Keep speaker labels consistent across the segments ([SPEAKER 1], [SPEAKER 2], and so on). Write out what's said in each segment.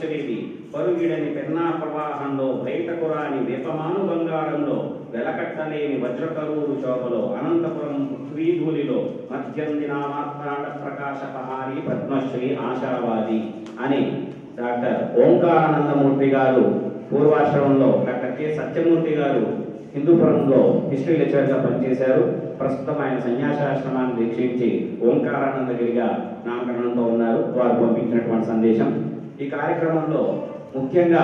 [SPEAKER 1] పద్మశ్రీది పరుగిడని పెన్నా ప్రవాహంలో బయటకు రాని వేపమాను బంగారంలో వెలకట్టలేని వజ్రకరూరు శోభలో అనంతపురం శ్రీధూలిలో మధ్యందిన మార్తాండ ప్రకాశపహారి పద్మశ్రీ ఆశావాది అని డాక్టర్ ఓంకారానందమూర్తి గారు పూర్వాశ్రమంలో డాక్టర్ కె సత్యమూర్తి గారు హిందూపురంలో హిస్టరీ లెక్చరర్గా పనిచేశారు. ప్రస్తుతం ఆయన సన్యాసాశ్రమాన్ని దీక్షించి ఓంకారానందగిరిగా నామకరణంతో ఉన్నారు. వారు పంపించినటువంటి సందేశం. ఈ కార్యక్రమంలో ముఖ్యంగా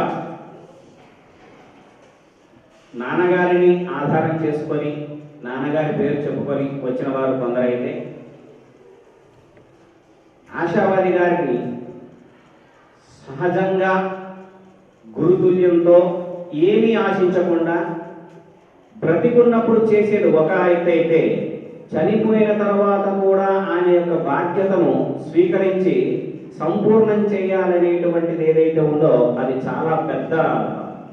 [SPEAKER 1] నాన్నగారిని ఆధారం చేసుకొని నాన్నగారి పేరు చెప్పుకొని వచ్చిన వారు కొందరైతే, ఆశావాది గారిని సహజంగా గురుతుల్యంతో ఏమీ ఆశించకుండా బ్రతికున్నప్పుడు చేసేది ఒక అయితే చనిపోయిన తర్వాత కూడా ఆయన యొక్క బాధ్యతను స్వీకరించి సంపూర్ణం చేయాలనేటువంటిది ఏదైతే ఉందో అది చాలా పెద్ద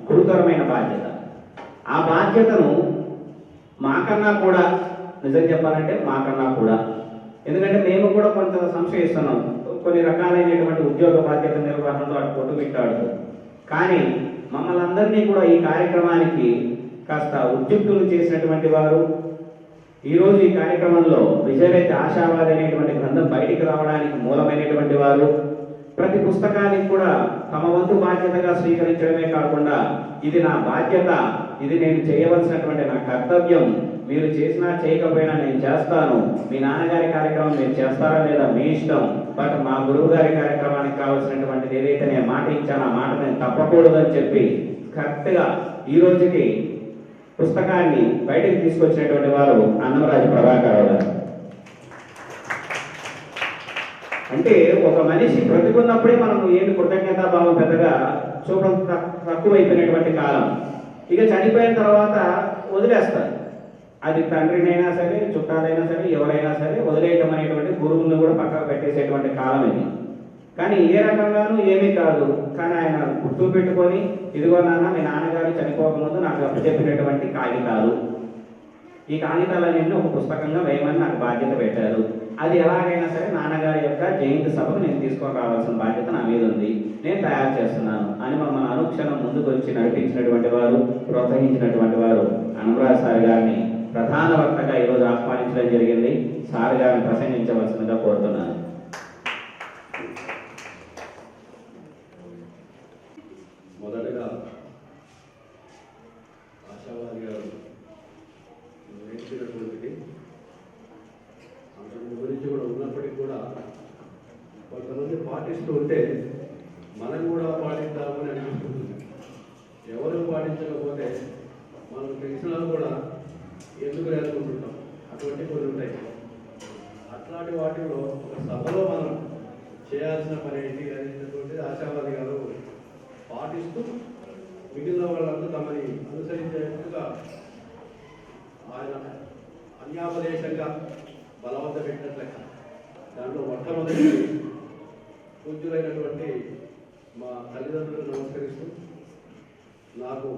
[SPEAKER 1] గురుతరమైన బాధ్యత. ఆ బాధ్యతను మాకన్నా కూడా, నిజం చెప్పాలంటే మాకన్నా కూడా, ఎందుకంటే మేము కూడా కొంత సంశయిస్తున్నాం కొన్ని రకాలైనటువంటి ఉద్యోగ బాధ్యత నిర్వహణలో అటు కొట్టు విట్టాడుతూ. కానీ మమ్మల్ని అందరినీ కూడా ఈ కార్యక్రమానికి కాస్త ఉద్యుక్తులు చేసినటువంటి వారు, ఈరోజు ఈ కార్యక్రమంలో విజయరైతే ఆశావాది అనేటువంటి గ్రంథం బయటికి రావడానికి మూలమైనటువంటి వారు, ప్రతి పుస్తకానికి కూడా తమ వంతు బాధ్యతగా స్వీకరించడమే కాకుండా ఇది నా బాధ్యత, ఇది నేను చేయవలసినటువంటి నా కర్తవ్యం, మీరు చేసినా చేయకపోయినా నేను చేస్తాను, మీ నాన్నగారి కార్యక్రమం మీరు చేస్తారా లేదా మీ ఇష్టం, బట్ మా గురువు గారి కార్యక్రమానికి కావాల్సినటువంటిది ఏదైతే నేను మాట ఇచ్చానో ఆ మాట నేను తప్పకూడదని చెప్పి కరెక్ట్గా ఈ రోజుకి పుస్తకాన్ని బయటకు తీసుకొచ్చినటువంటి వారు అన్నమరాజు ప్రభాకర్ గారు. అంటే ఒక మనిషి బ్రతికున్నప్పుడే మనం ఏమి కృతజ్ఞతాభావం పెద్దగా చూపడం తక్కువైపోయినటువంటి కాలం. ఇక చనిపోయిన తర్వాత వదిలేస్తారు. అది తండ్రినైనా సరే, చుట్టాలైనా సరే, ఎవరైనా సరే వదిలేయటం అనేటువంటి గురువులను కూడా పక్కకు పెట్టేసేటువంటి కాలం ఇది. కానీ ఏ రకంగానూ ఏమీ కాదు. కానీ ఆయన గుర్తు పెట్టుకొని, ఇదిగో నాన్న మీ నాన్నగారు చనిపోకముందు నాకు అప్పచెప్పినటువంటి కాగితాలు, ఈ కాగితాలన్నీ ఒక పుస్తకంగా వేయమని నాకు బాధ్యత పెట్టారు. అది ఎలాగైనా సరే నాన్నగారి యొక్క జయంతి సభకు నేను తీసుకొని రావాల్సిన బాధ్యత నా మీద ఉంది, నేను తయారు చేస్తున్నాను అని మమ్మల్ని అనుక్షణం ముందుకు వచ్చి నడిపించినటువంటి వారు, ప్రోత్సహించినటువంటి వారు అన్నమరాజు సార్ గారిని ప్రధాన వక్తగా ఈరోజు ఆహ్వానించడం జరిగింది. సార్ గారిని ప్రసంగించవలసిందిగా కోరుతున్నాను.
[SPEAKER 2] మొదటగా ఆశావాది గారు నేర్చినటువంటిది అంతకు గురించి కూడా ఉన్నప్పటికీ కూడా కొంతమంది పాటిస్తూ ఉంటే మనం కూడా పాటిద్దామని అనిపిస్తుంది. ఎవరు పాటించకపోతే మనం తెలిసినా కూడా ఎందుకు నేర్చుకుంటుంటాం. అటువంటి కొన్ని ఉంటాయి. అట్లాంటి వాటిలో ఒక సభలో మనం చేయాల్సిన పని ఏంటి అనేటటువంటిది ఆశావాది గారు పాటిస్తూ మిగిలిన వాళ్ళంతా తమని అనుసరించేట్టుగా ఆయన అన్యాపదేశంగా బలవంత పెట్టినట్లయితే దాంట్లో మొట్టమొదటి పూజ్యులైనటువంటి మా తల్లిదండ్రులకు నమస్కరిస్తూ, నాకు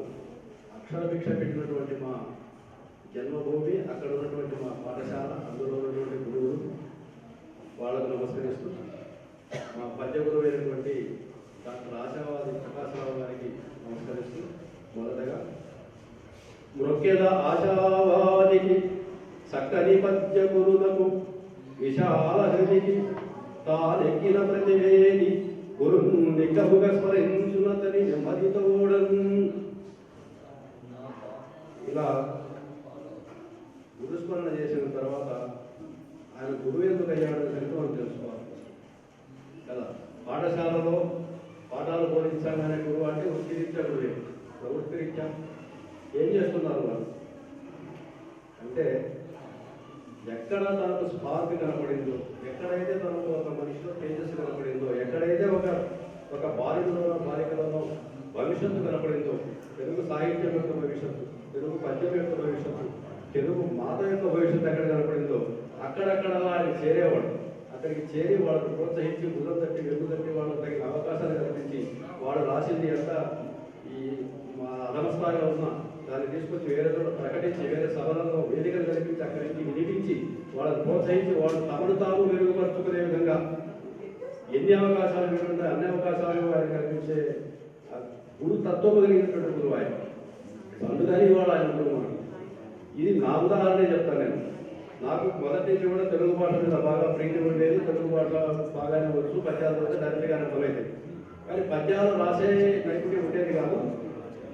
[SPEAKER 2] అక్షర భిక్ష పెట్టినటువంటి మా జన్మభూమి, అక్కడ ఉన్నటువంటి మా పాఠశాల, అందులో ఉన్నటువంటి గురువులు, వాళ్ళకు నమస్కరిస్తూ, మా పద్య గురువు అయినటువంటి డాక్టర్ ఆశావాది ప్రకాశరావు గారికి నమస్కరిస్తూ, మొదటగా మృక్యద ఆశావాదికి చక్కని పద్య గురులకు విశాల హృదికి తానెక్కిన ప్రతివేది గురుని కవుగా స్మరించునతని నెమ్మదితోడన్. ఇలా గురుస్మరణ చేసిన తర్వాత ఆయన గురువు ఎందుకు అయ్యాడని కనుక మనం తెలుసుకోవాలి కదా. పాఠశాలలో పాఠాలు బోధించాలనే గురువు అంటే వృత్తిరీత్యా గురువే. వృత్తిరీత్యా ఏం చేస్తున్నారు వాళ్ళు అంటే, ఎక్కడ తనకు స్పార్క్ కనపడిందో, ఎక్కడైతే తనకు ఒక మనిషిలో తేజస్సు కనపడిందో, ఎక్కడైతే ఒక బాలికలోనో బాలికలోనో భవిష్యత్తు కనపడిందో, తెలుగు సాహిత్యం యొక్క భవిష్యత్తు, తెలుగు పద్యం యొక్క భవిష్యత్తు, తెలుగు మాత యొక్క భవిష్యత్తు ఎక్కడ కనపడిందో అక్కడక్కడ వారిని చేరేవాడు. అక్కడికి చేరి వాళ్ళకు ప్రోత్సహించి, గుర్రం తట్టి, వెలుగు తట్టి, వాళ్ళకు తగిన అవకాశాలు కల్పించి, వాడు రాసింది ఎంత ఈ మా అధమస్థాయిలో ఉన్న దాన్ని తీసుకొచ్చి వేరే ప్రకటించి, వేరే సభలలో వేదికలు కల్పించి, అక్కడి నుంచి వినిపించి, వాళ్ళని ప్రోత్సహించి, వాళ్ళు తమను తాము మెరుగుపరుచుకునే విధంగా ఎన్ని అవకాశాలు వీలుంటాయి అన్ని అవకాశాలు ఆయన కల్పించే గురు తత్వం కలిగినటువంటి గురువు ఆయన. అందుకని ఇవాళ ఆయన గురువు. ఇది నా ఉదాహరణే చెప్తాను నేను. నాకు మొదటి నుంచి కూడా తెలుగు భాష మీద బాగా ప్రీతి ఉండేది. తెలుగు భాష బాగానే వచ్చు, పద్యాలు వస్తే డైరెక్ట్గానే అర్థమైంది. కానీ పద్యాలు రాసే నైపుణ్యం ఉండేది కాదు.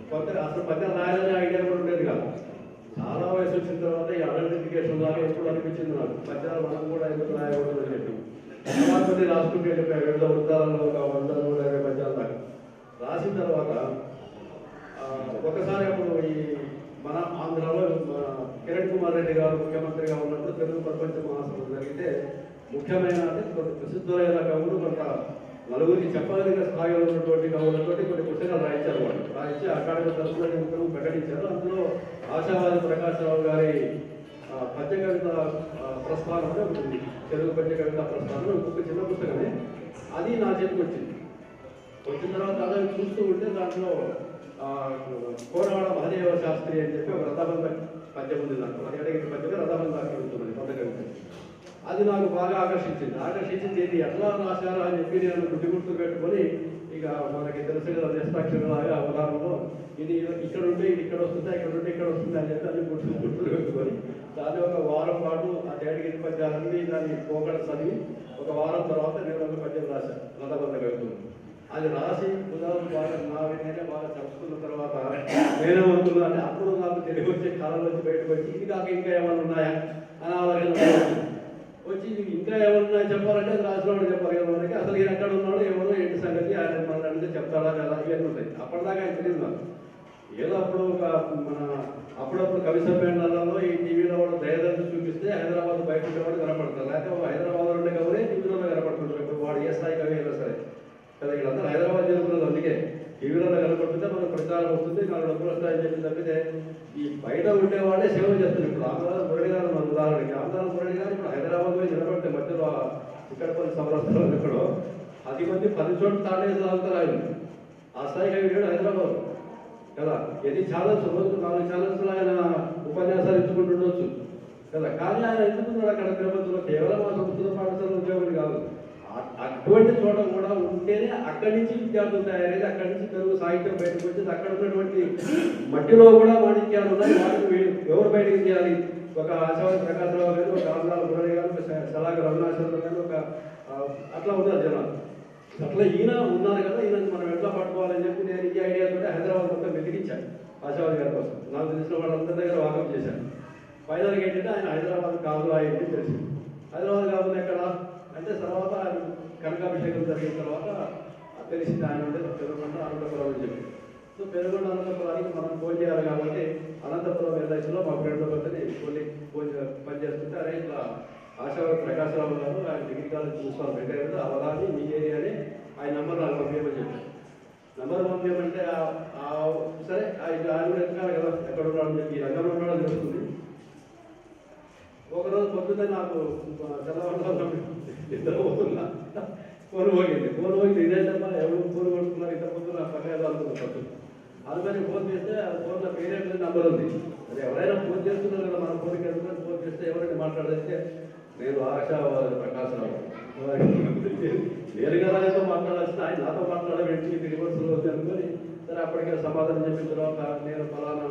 [SPEAKER 2] కొత్త అసలు పద్యాలు రాయాలనే ఐడియా కూడా ఉండేది కాదు. చాలా వయసు వచ్చిన తర్వాత ఈ ఐడెంటిఫికేషన్ లాగా ఎప్పుడు అనిపించింది నాకు, పద్యాలు మనం కూడా ఎందుకు రాయకూడదు అని చెప్పి కొన్ని రాసుకుంటే చెప్పారు. 2 వృత్తాలలో ఒక 150 పద్యాలు దాకా రాసిన తర్వాత ఒకసారి అప్పుడు ఈ మన ఆంధ్రాలో కిరణ్ కుమార్ రెడ్డి గారు ముఖ్యమంత్రిగా ఉన్నప్పుడు తెలుగు ప్రపంచ మహాసభ జరిగితే ముఖ్యమైన అంటే ప్రసిద్ధులైన కవులు కొంత నలుగురికి చెప్పగలిగిన స్థాయిలో ఉన్నటువంటి కవులతో కొన్ని పుస్తకాలు రాయించారు. వాళ్ళు రాయించి అకాడమీ తరఫున నిమిత్తం ప్రకటించారు. అందులో ఆశావాది ప్రకాశరావు గారి పద్య కవిత ప్రస్థానం ఉంటుంది. తెలుగు పద్య కవిత ప్రస్థానం ఇంకొక చిన్న పుస్తకమే. అది నా చేతికి వచ్చింది. వచ్చిన తర్వాత అదే చూస్తూ ఉంటే దాంట్లో కోరవాడ మహదేవ శాస్త్రి అని చెప్పి ఒక రథబంధ పద్యం ఉంది. దాంట్లో ఎడగిరి పద్యమే రథబంధ ఉంటుంది పద్య కవిత. అది నాకు బాగా ఆకర్షించింది. ఇది ఎట్లా రాశారా అని చెప్పి నేను గుర్తు పెట్టుకొని ఇక మనకి తెలుసు కదా నిస్తాక్షరలాగా అవధానంలో ఇది ఇక్కడ ఉంటే ఇది ఇక్కడ వస్తుందా, ఇక్కడ ఉంటే ఇక్కడ వస్తుంది అని చెప్పి అన్ని గుర్తు పెట్టుకొని దాన్ని ఒక వారం పాటు ఆ ఏడగిరి పద్యాలన్నీ దాన్ని పోకడ చదివి ఒక వారం తర్వాత నేను ఒక పద్యం రాశాను రథబంధ కవితలు. అది రాసి ఉదాహరణ బాగా నేనే బాగా చదువుకున్న తర్వాత నేనేమవుతున్నా అంటే అప్పుడు నాకు తెలివి వచ్చే కాలంలోంచి బయటకు వచ్చి ఇది కాక ఇంకా ఏమైనా ఉన్నాయా అని ఆలోచన వచ్చి ఇంకా ఏమన్నా చెప్పాలంటే అది రాసినవాడు చెప్పాలి కదా మనకి. అసలు ఈయన ఎక్కడ ఉన్నాడో ఎవరో ఏంటి సంగతి ఆయన మన అంటే చెప్తాడా కదా ఇవన్నీ ఉంటాయి. అప్పటిదాకా ఆయన తెలియదు నాకు. ఏదో అప్పుడు ఒక అప్పుడప్పుడు కవి సమ్మేళనాలలో ఈ టీవీలో వాడు దయదంతా చూపిస్తే హైదరాబాద్ బయట ఉండేవాడు కనపడతారు. లేకపోతే హైదరాబాద్లో ఉండే కవులే టీవీలో కనపడుతుంటారు. ఇప్పుడు వాడు ఏ స్థాయి కవి అయినా సరే కదా. వీళ్ళందరూ హైదరాబాద్ జరుగుతున్నది. అందుకే టీవీలో కనపడుతుంటే మనకు ప్రచారం వస్తుంది, నాకు డబ్బులు వస్తాయని చెప్పి తప్పితే ఈ బయట ఉండేవాడే సేవ చేస్తారు. ఇప్పుడు ఆంధ్రరాజు మురళి గారు మన ఉదాహరణకి ఆంధ్రరాజు మురళి గారు ఇప్పుడు హైదరాబాద్ పోయి నిలబడితే మధ్యలో ఇక్కడపల్లి సమరస్థలో ఎక్కడో 10 మంది 10 చోట్ల తాడేసి తాగుతారు ఆయన. ఆ స్థాయికి అయ్యాడు హైదరాబాద్ కదా. ఎన్ని ఛానల్స్ రోజు 4 ఛానల్స్లో ఆయన ఉపన్యాసాలు ఇచ్చుకుంటుండొచ్చు కదా. కానీ ఆయన ఎందుకున్నాడు అక్కడ తిరుపతిలో కేవలం ఆ సంస్కృత పాఠశాల ఉద్యోగులు కాదు. అటువంటి చోట కూడా ఉంటేనే అక్కడి నుంచి విద్యార్థులు తయారైతే అక్కడి నుంచి తెలుగు సాహిత్యం బయటకు వచ్చేది. అక్కడ ఉన్నటువంటి మట్టిలో కూడా మాణిక్యాలు ఉన్నాయి. వాటిని ఎవరు బయటకు చేయాలి? ఒక ఆశావాది ప్రకాశరావు గారు, ఒక ఆంధ్రాల మురళి గారు, ఒక సలాగ రఘునాథరావు గారు, ఒక అట్లా ఉన్నారు జనాలు. అట్లా ఈయన ఉన్నారు కదా, ఈయన మనం ఎట్లా పట్టుకోవాలని చెప్పి నేను ఈ ఐడియాతో హైదరాబాద్ మొత్తం వెతికించాను ఆశావాది గారి కోసం. నాకు తెలిసిన వాళ్ళందరి దగ్గర వాకప్ చేశాను. ఫైనల్గా ఏంటంటే ఆయన హైదరాబాద్ కాదు అయింది తెలిసింది. హైదరాబాద్ కాదు ఎక్కడ అంటే తర్వాత కనకాభిషేకం జరిగిన తర్వాత తెలిసింది ఆయన ఉంటే పెరుగుండ అనంతపురం అని చెప్పి. సో పెరుగుండ అనంతపురానికి మనం ఫోన్ చేయాలి కాబట్టి అనంతపురం ఎల్ఐసిలో మా ఫ్రెండ్ ఒకరిని ఫోన్ పనిచేస్తుంటే అరే ఇట్లా ఆశావాది ప్రకాశరావు గారు ఆయన డిగ్రీ కాలేజ్ ప్రిన్సిపాల్ పెట్టారు అవగాహన మీ ఏరియానే ఆయన నెంబర్ నాకు పంపించమని చెప్పారు. నెంబర్ పంపించమంటే సరే ఆయన కూడా ఎత్తుకాలి కదా ఎక్కడ ఉన్నాడని చెప్పి ఈ రంగంలో ఉన్నాడో తెలుస్తుంది. ఒకరోజు పొద్దున్నే నాకు తెల్లవారులో ఇద్దరు పోతున్నా ఫోన్ పోయింది ఇదేంటమ్మా ఎవరు ఫోన్ కొడుతున్నారు ఇంత పొద్దున్న పక్కన అనుకున్న అందుకని ఫోన్ చేస్తే ఆ ఫోన్లో పేరెంట్ నెంబర్ ఉంది. అది ఎవరైనా ఫోన్ చేస్తున్నారు కదా మన ఫోన్కి వెళ్తున్నారు. ఫోన్ చేస్తే ఎవరైనా మాట్లాడితే నేను ఆశావాది ప్రకాశరావు నేరుగా ఆయనతో మాట్లాడాల్సిన ఆయన నాతో మాట్లాడబెట్టి రివర్స్లో ఉంది అనుకొని సరే అప్పటికే సమాధానం చెప్పిన తర్వాత నేను ఫలానా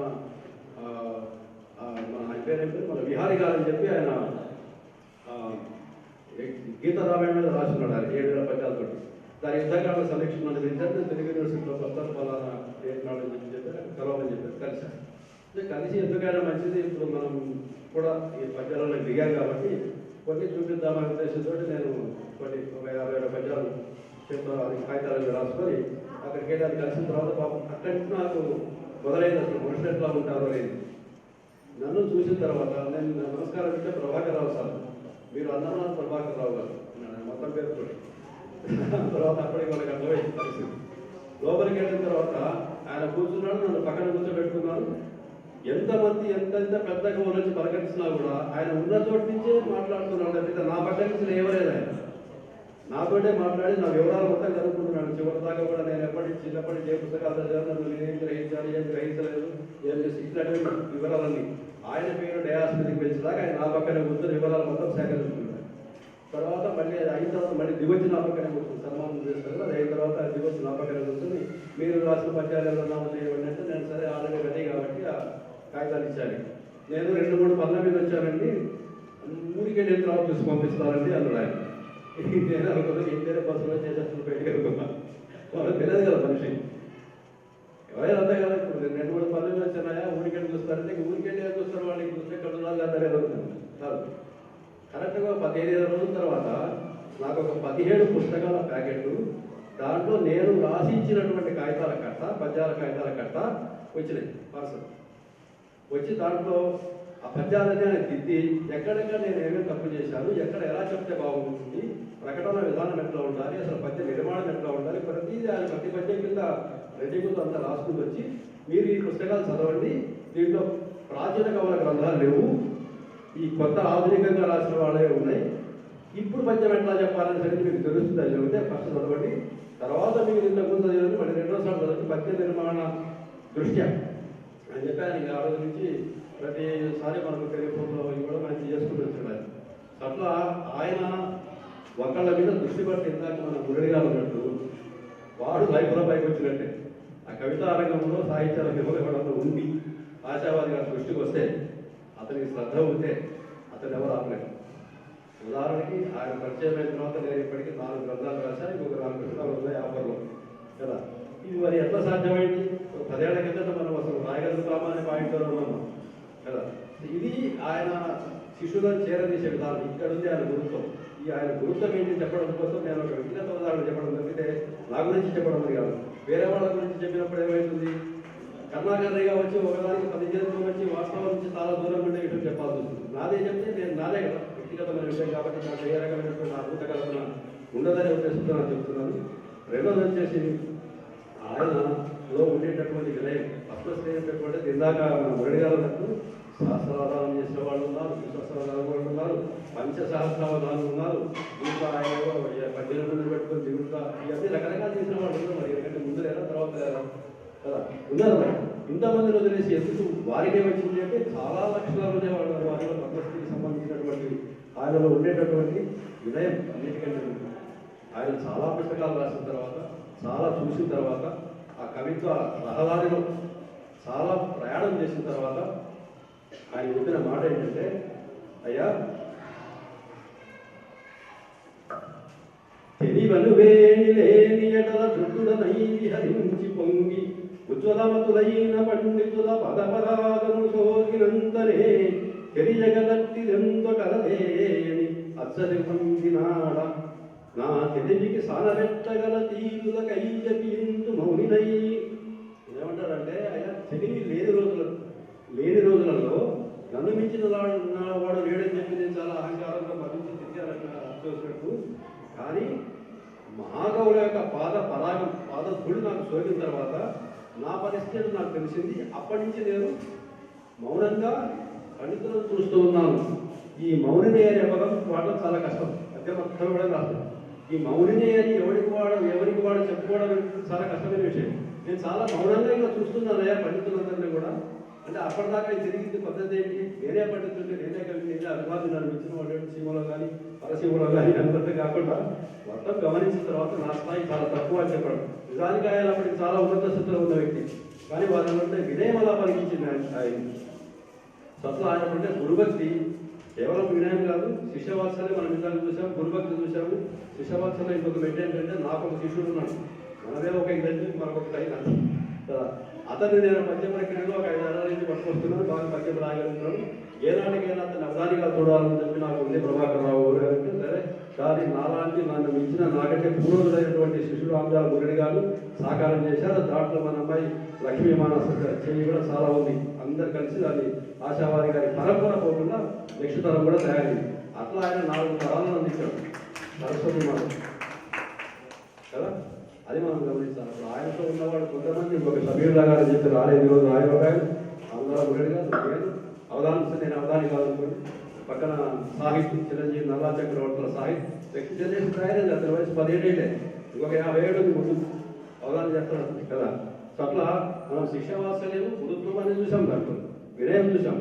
[SPEAKER 2] మన పేరు మన విహారీ గారు అని చెప్పి ఆయన గీతారామాయణ మీద రాసుకున్నాడు. ఆయన 7,000 పద్యాలతో దాని యుద్ధకాల సమీక్షను అనుభవించారు. నేను తెలుగు యూనివర్సిటీలోకి వస్తాను ఫలానా ఏనాడు అని చెప్పి కలవమని చెప్పారు. కలిసి ఎందుకైనా మంచిది ఇప్పుడు మనం కూడా ఈ పద్యాలలో దిగాం కాబట్టి కొన్ని చూపిద్దామనే ఉద్దేశంతో నేను కొన్ని ఒక 50 పద్యాలు చేతిలో అది కాగితాలు రాసుకొని అక్కడికి వెళ్ళి అది కలిసిన తర్వాత పాపం అక్కడి నుంచి నాకు మొదలైంది అసలు మనుషులు ఎట్లా ఉంటారో లేదు. నన్ను చూసిన తర్వాత నేను నమస్కారం అంటే ప్రభాకర్ రావు సార్ మీరు అన్నారు ప్రభాకర్ రావు గారు మొత్తం పేరుతో తర్వాత అప్పటికి వాళ్ళకి అర్థమైంది పరిస్థితి. లోపలికి వెళ్ళిన తర్వాత ఆయన కూర్చున్నాడు, నన్ను పక్కన కూర్చోబెట్టుకున్నాను. ఎంతమంది ఎంతెంత పెద్దగా వచ్చి పలకరించినా కూడా ఆయన ఉన్న చోటు నుంచే మాట్లాడుతున్నాడు తప్పితే నా పక్క నుంచి ఎవలేదు. ఆయన నాతోటే మాట్లాడి నా వివరాలు మొత్తం కనుక్కుంటున్నాను. చివరి దాకా కూడా నేను చిన్నప్పటి నుంచి ఏ పుస్తకాలు చదివాను, నన్ను నేనేం గ్రహించాలి ఏం గ్రహించలేదు ఏం చేసి ఇట్లాంటి వివరాలన్నీ ఆయన పేరు డయాస్ మీదకి పెంచేదాకా ఆయన నా పక్కన కూర్చొని వివరాలు మొత్తం సేకరించుకుంటాను. తర్వాత మళ్ళీ అది అయిన తర్వాత మళ్ళీ దివచనాపకరం సన్మానం చేస్తారు. అది అయిన తర్వాత దివచనాపకరం వస్తుంది. మీరు రాసిన పద్యాలు ఏదన్నా చేయండి అంటే నేను సరే ఆల్రెడీ రెడీ కాబట్టి ఆ కాగితాలు ఇచ్చాను. నేను 2-3 పనుల మీద వచ్చానండి, ఊరికి వెళ్ళిన తర్వాత చూసి పంపిస్తానండి అన్నాడు ఆయన. నేను అనుకున్నా ఇంకేదో బస్సులో చేసేస్తున్న బయటకు అనుకున్నాను. వాళ్ళకి తెలియదు కదా మనిషి ఎవరైనా అంతే కదా. ఇప్పుడు 2-3 పనుల మీద వచ్చానాయా ఊరికి వెళ్ళి చూస్తారంటే ఊరికి వెళ్ళి ఏం చూస్తారు, వాళ్ళకి చూస్తే ఎక్కడ ఉండాలి అంటారు కాదు. కరెక్ట్గా 15 రోజుల తర్వాత నాకు ఒక 17 పుస్తకాల ప్యాకెట్లు, దాంట్లో నేను రాసించినటువంటి కాగితాల కట్ట, పద్యాల కాగితాల కట్ట వచ్చినాయి పార్సల్ వచ్చి. దాంట్లో ఆ పద్యాలనే ఆయన దిద్ది ఎక్కడెక్కడ నేను ఏమేమి తప్పు చేశాను, ఎక్కడ ఎలా చెప్తే బాగుంటుంది, ప్రకటన విధానం ఎట్లా ఉండాలి, అసలు పద్య నిర్మాణం ఎట్లా ఉండాలి, ప్రతిదీ ఆయన ప్రతి పద్యం కింద రెడ్డి ముందు అంతా రాసుకుని వచ్చి మీరు ఈ పుస్తకాలు చదవండి, దీంట్లో ప్రాచీన కవుల గ్రంథాలు లేవు, ఈ కొత్త ఆధునికంగా రాసిన వాళ్ళే ఉన్నాయి, ఇప్పుడు పద్యం ఎట్లా చెప్పాలని సరే మీకు తెలుస్తుంది అని చెబితే ఫస్ట్ చదవండి, తర్వాత మీరు ఇంతకుముందు చదివండి, మళ్ళీ రెండోసారి చదవండి పద్య నిర్మాణ దృష్ట్యా అని చెప్పి ఆయన ఆ రోజు నుంచి ప్రతిసారి మనకు టెలిఫోన్లో కూడా మంచి చేసుకుంటూ వచ్చాడు. అట్లా ఆయన ఒకళ్ళ మీద దృష్టి పట్టి ఇందాక మన మురళిగా ఉన్నట్టు వాడు లైఫ్లో పైకి వచ్చినట్టే. ఆ కవితా రంగంలో సాహిత్య రంగంలో ఎవడన్నా ఉండి ఆశావాది గారి దృష్టికి వస్తే, అతనికి శ్రద్ధ ఉంటే అతను ఎవరు ఆపలేదు. ఉదాహరణకి ఆయన పరిచయం అయిన తర్వాత నేను ఇప్పటికీ 4 గ్రంథాలు రాశాను, ఇంకొక 4 పుస్తకాలు ఉన్నాయి ఆఫర్లో కదా. ఇది మరి ఎట్లా సాధ్యమైంది? 10 ఏళ్ల కిందట మనం అసలు రాయగలుగుతామా అనే పాయింట్లో ఉన్నాం కదా. ఇది ఆయన శిష్యులను చేరదీసే విధానం. ఇక్కడ ఉంది ఆయన గురుత్వం. ఈ ఆయన గురుత్వం ఏంటి చెప్పడం కోసం నేను ఒక వ్యక్తిగత ఉదాహరణ చెప్పడం తప్పితే నా గురించి చెప్పడం కాదు. వేరే వాళ్ళ గురించి చెప్పినప్పుడు ఏమవుతుంది, కర్ణాకర్ణిగా వచ్చి ఒకదానికి 10 చేతులు వచ్చి వాస్తవం నుంచి చాలా దూరం ఉండే విషయం చెప్పాల్సి వస్తుంది. నాదే చెప్తే నేను నాదే కదా వ్యక్తిగతమైన విషయం కాబట్టి నాకు ఏ రకమైనటువంటి అద్భుత కల్పన ఉండదనే ఉద్దేశంతో నాకు చెప్తున్నాను. రెండోది వచ్చేసి ఆయనలో ఉండేటటువంటి వినయం అస్పష్టమైనటువంటిది. ఇందాక మన మురళి గారు అన్నట్టు సహస్రావధానం చేసిన వాళ్ళు ఉన్నారు, విశ్వసహస్రావధానం వాళ్ళు ఉన్నారు, 5 సహస్రావధానాలు ఉన్నారు, ఇంకా ఆయన 18 మంది పెట్టుకొని దిగుతా ఇవన్నీ రకరకాలు చేసిన వాళ్ళు ఉన్నారు. మరి ఎందుకంటే ముందు లేదా తర్వాత లేదా కదా ఉన్నారు. మరి ఇంతమందిని వదిలేసి ఎందుకు వారికే వచ్చింది అంటే చాలా లక్షణాలు ఉండేవాళ్ళు వారిలో పద్మశ్రీకి సంబంధించినటువంటి ఆయనలో ఉండేటటువంటి వినయం అన్నిటికంటే. ఆయన చాలా పుస్తకాలు రాసిన తర్వాత, చాలా చూసిన తర్వాత, ఆ కవిత్వ రహదారిలో చాలా ప్రయాణం చేసిన తర్వాత ఆయన చెప్పిన మాట ఏంటంటే, అయ్యా తెలివను వేణి లేని ఎడల ధృతుడనై హరించి పొంగి ఉజ్వలమతులైన పండితుల పదపరాగము సోకినంతనే తెలియగలట్టిదెంత కలదేని అచ్చరి పొందినాడ నా తెలివికి సానబెట్టగల తీరుల కైజపిందు మౌనినై. ఏమంటారంటే అయ్యా తెలివి లేని రోజులలో నన్ను మించిన వాడు లేడని చెప్పి నేను చాలా అహంకారంగా మరించి తిరిగారని చూసినట్టు. కానీ మహాకవుల యొక్క పాద ధూళి నాకు సోకిన తర్వాత నా పరిస్థితి నాకు తెలిసింది. అప్పటి నుంచి నేను మౌనంగా పండితులను చూస్తూ ఉన్నాను. ఈ మౌనిని అనే పదం వాడడం చాలా కష్టం, మధ్య మొత్తం కూడా రాదు. ఈ మౌనిని అని ఎవరికి వాడు చెప్పుకోవడం చాలా కష్టమైన విషయం. నేను చాలా మౌనంగా ఇలా చూస్తున్నానయ్యా పండితులందరినీ కూడా. అంటే అప్పటిదాకా తిరిగింది పద్ధతి ఏంటి, నేనే పండితుంటే నేనే కలిగి నేనే అభిమానులు అనిపించిన వాళ్ళు సీమలో కానీ పరసీమలో కానీ అందరితో కాకుండా మొత్తం గమనించిన తర్వాత నా స్థాయి చాలా తక్కువ అని చెప్పడం. నిజానికి ఆయన అప్పటికి చాలా ఉన్నత స్థితిలో ఉన్న వ్యక్తి, కానీ వాళ్ళంటే వినయం అలా పలికించింది ఆయన. అట్లా ఆయన అంటే గురుభక్తి కేవలం వినయం కాదు, శిష్యవాత్సల్యం మనం ఇందాక చూసాం, గురుభక్తి చూసాము. శిష్యవాత్సల్యం ఇంకొక మెయింటైన్ అంటే నాకు ఒక శిష్యుడు ఉన్నాడు, మనదే ఒక ఇదంటే మరొకటి అయినా కదా. అతన్ని నేను పద్య ప్రక్రియలో ఒక 5 ఏళ్ళ నుంచి పట్టుకొస్తున్నాను, బాగా పద్యం రాయగలుగుతున్నాను. ఏనాటికైనా అతను అవధానిగా చూడాలని చెప్పి నాకు ఉంది ప్రభాకర్ రావు గారు. సరే కానీ నాలాంటి నన్ను మించిన నాకంటే పూర్వజులైనటువంటి శిష్యుడు ఆంధ్రాల మురళి గారు సాకారం చేశారు. దాంట్లో మన అమ్మాయి లక్ష్మీ మానస చెయ్యి కూడా చాలా ఉంది. అందరు కలిసి దాన్ని ఆశావాది గారి పరంపర పోకుండా నెక్స్ట్ తరం కూడా తయారైంది. అట్లా ఆయన 4 తరాలను అందించాడు సరస్వతి మాత కదా. అది మనం గమనిస్తాం. అప్పుడు ఆయనతో ఉన్నవాడు కొంతమంది ఇంకొక సమీరులా గారు చెప్పి రాలేదు ఈరోజు రాయబారు ఆంధ్రాల మురళి గారు నేను అవధానిస్తే నేను అవధాని కాదనుకోండి. పక్కన సాహిత్యం చిరంజీవి నల్లా చక్రవర్తుల సాహిత్యం నెక్స్ట్ జనరేషన్ రాయలేదు. అతని వయసు 17 ఇంకొక 50 ఏళ్ళు ముందు అవధానం చేస్తాడు కదా. సో అట్లా మనం శిక్షావాత్సల్యం గురుత్వం అనేది చూసాం, దాంట్లో వినయం చూసాం.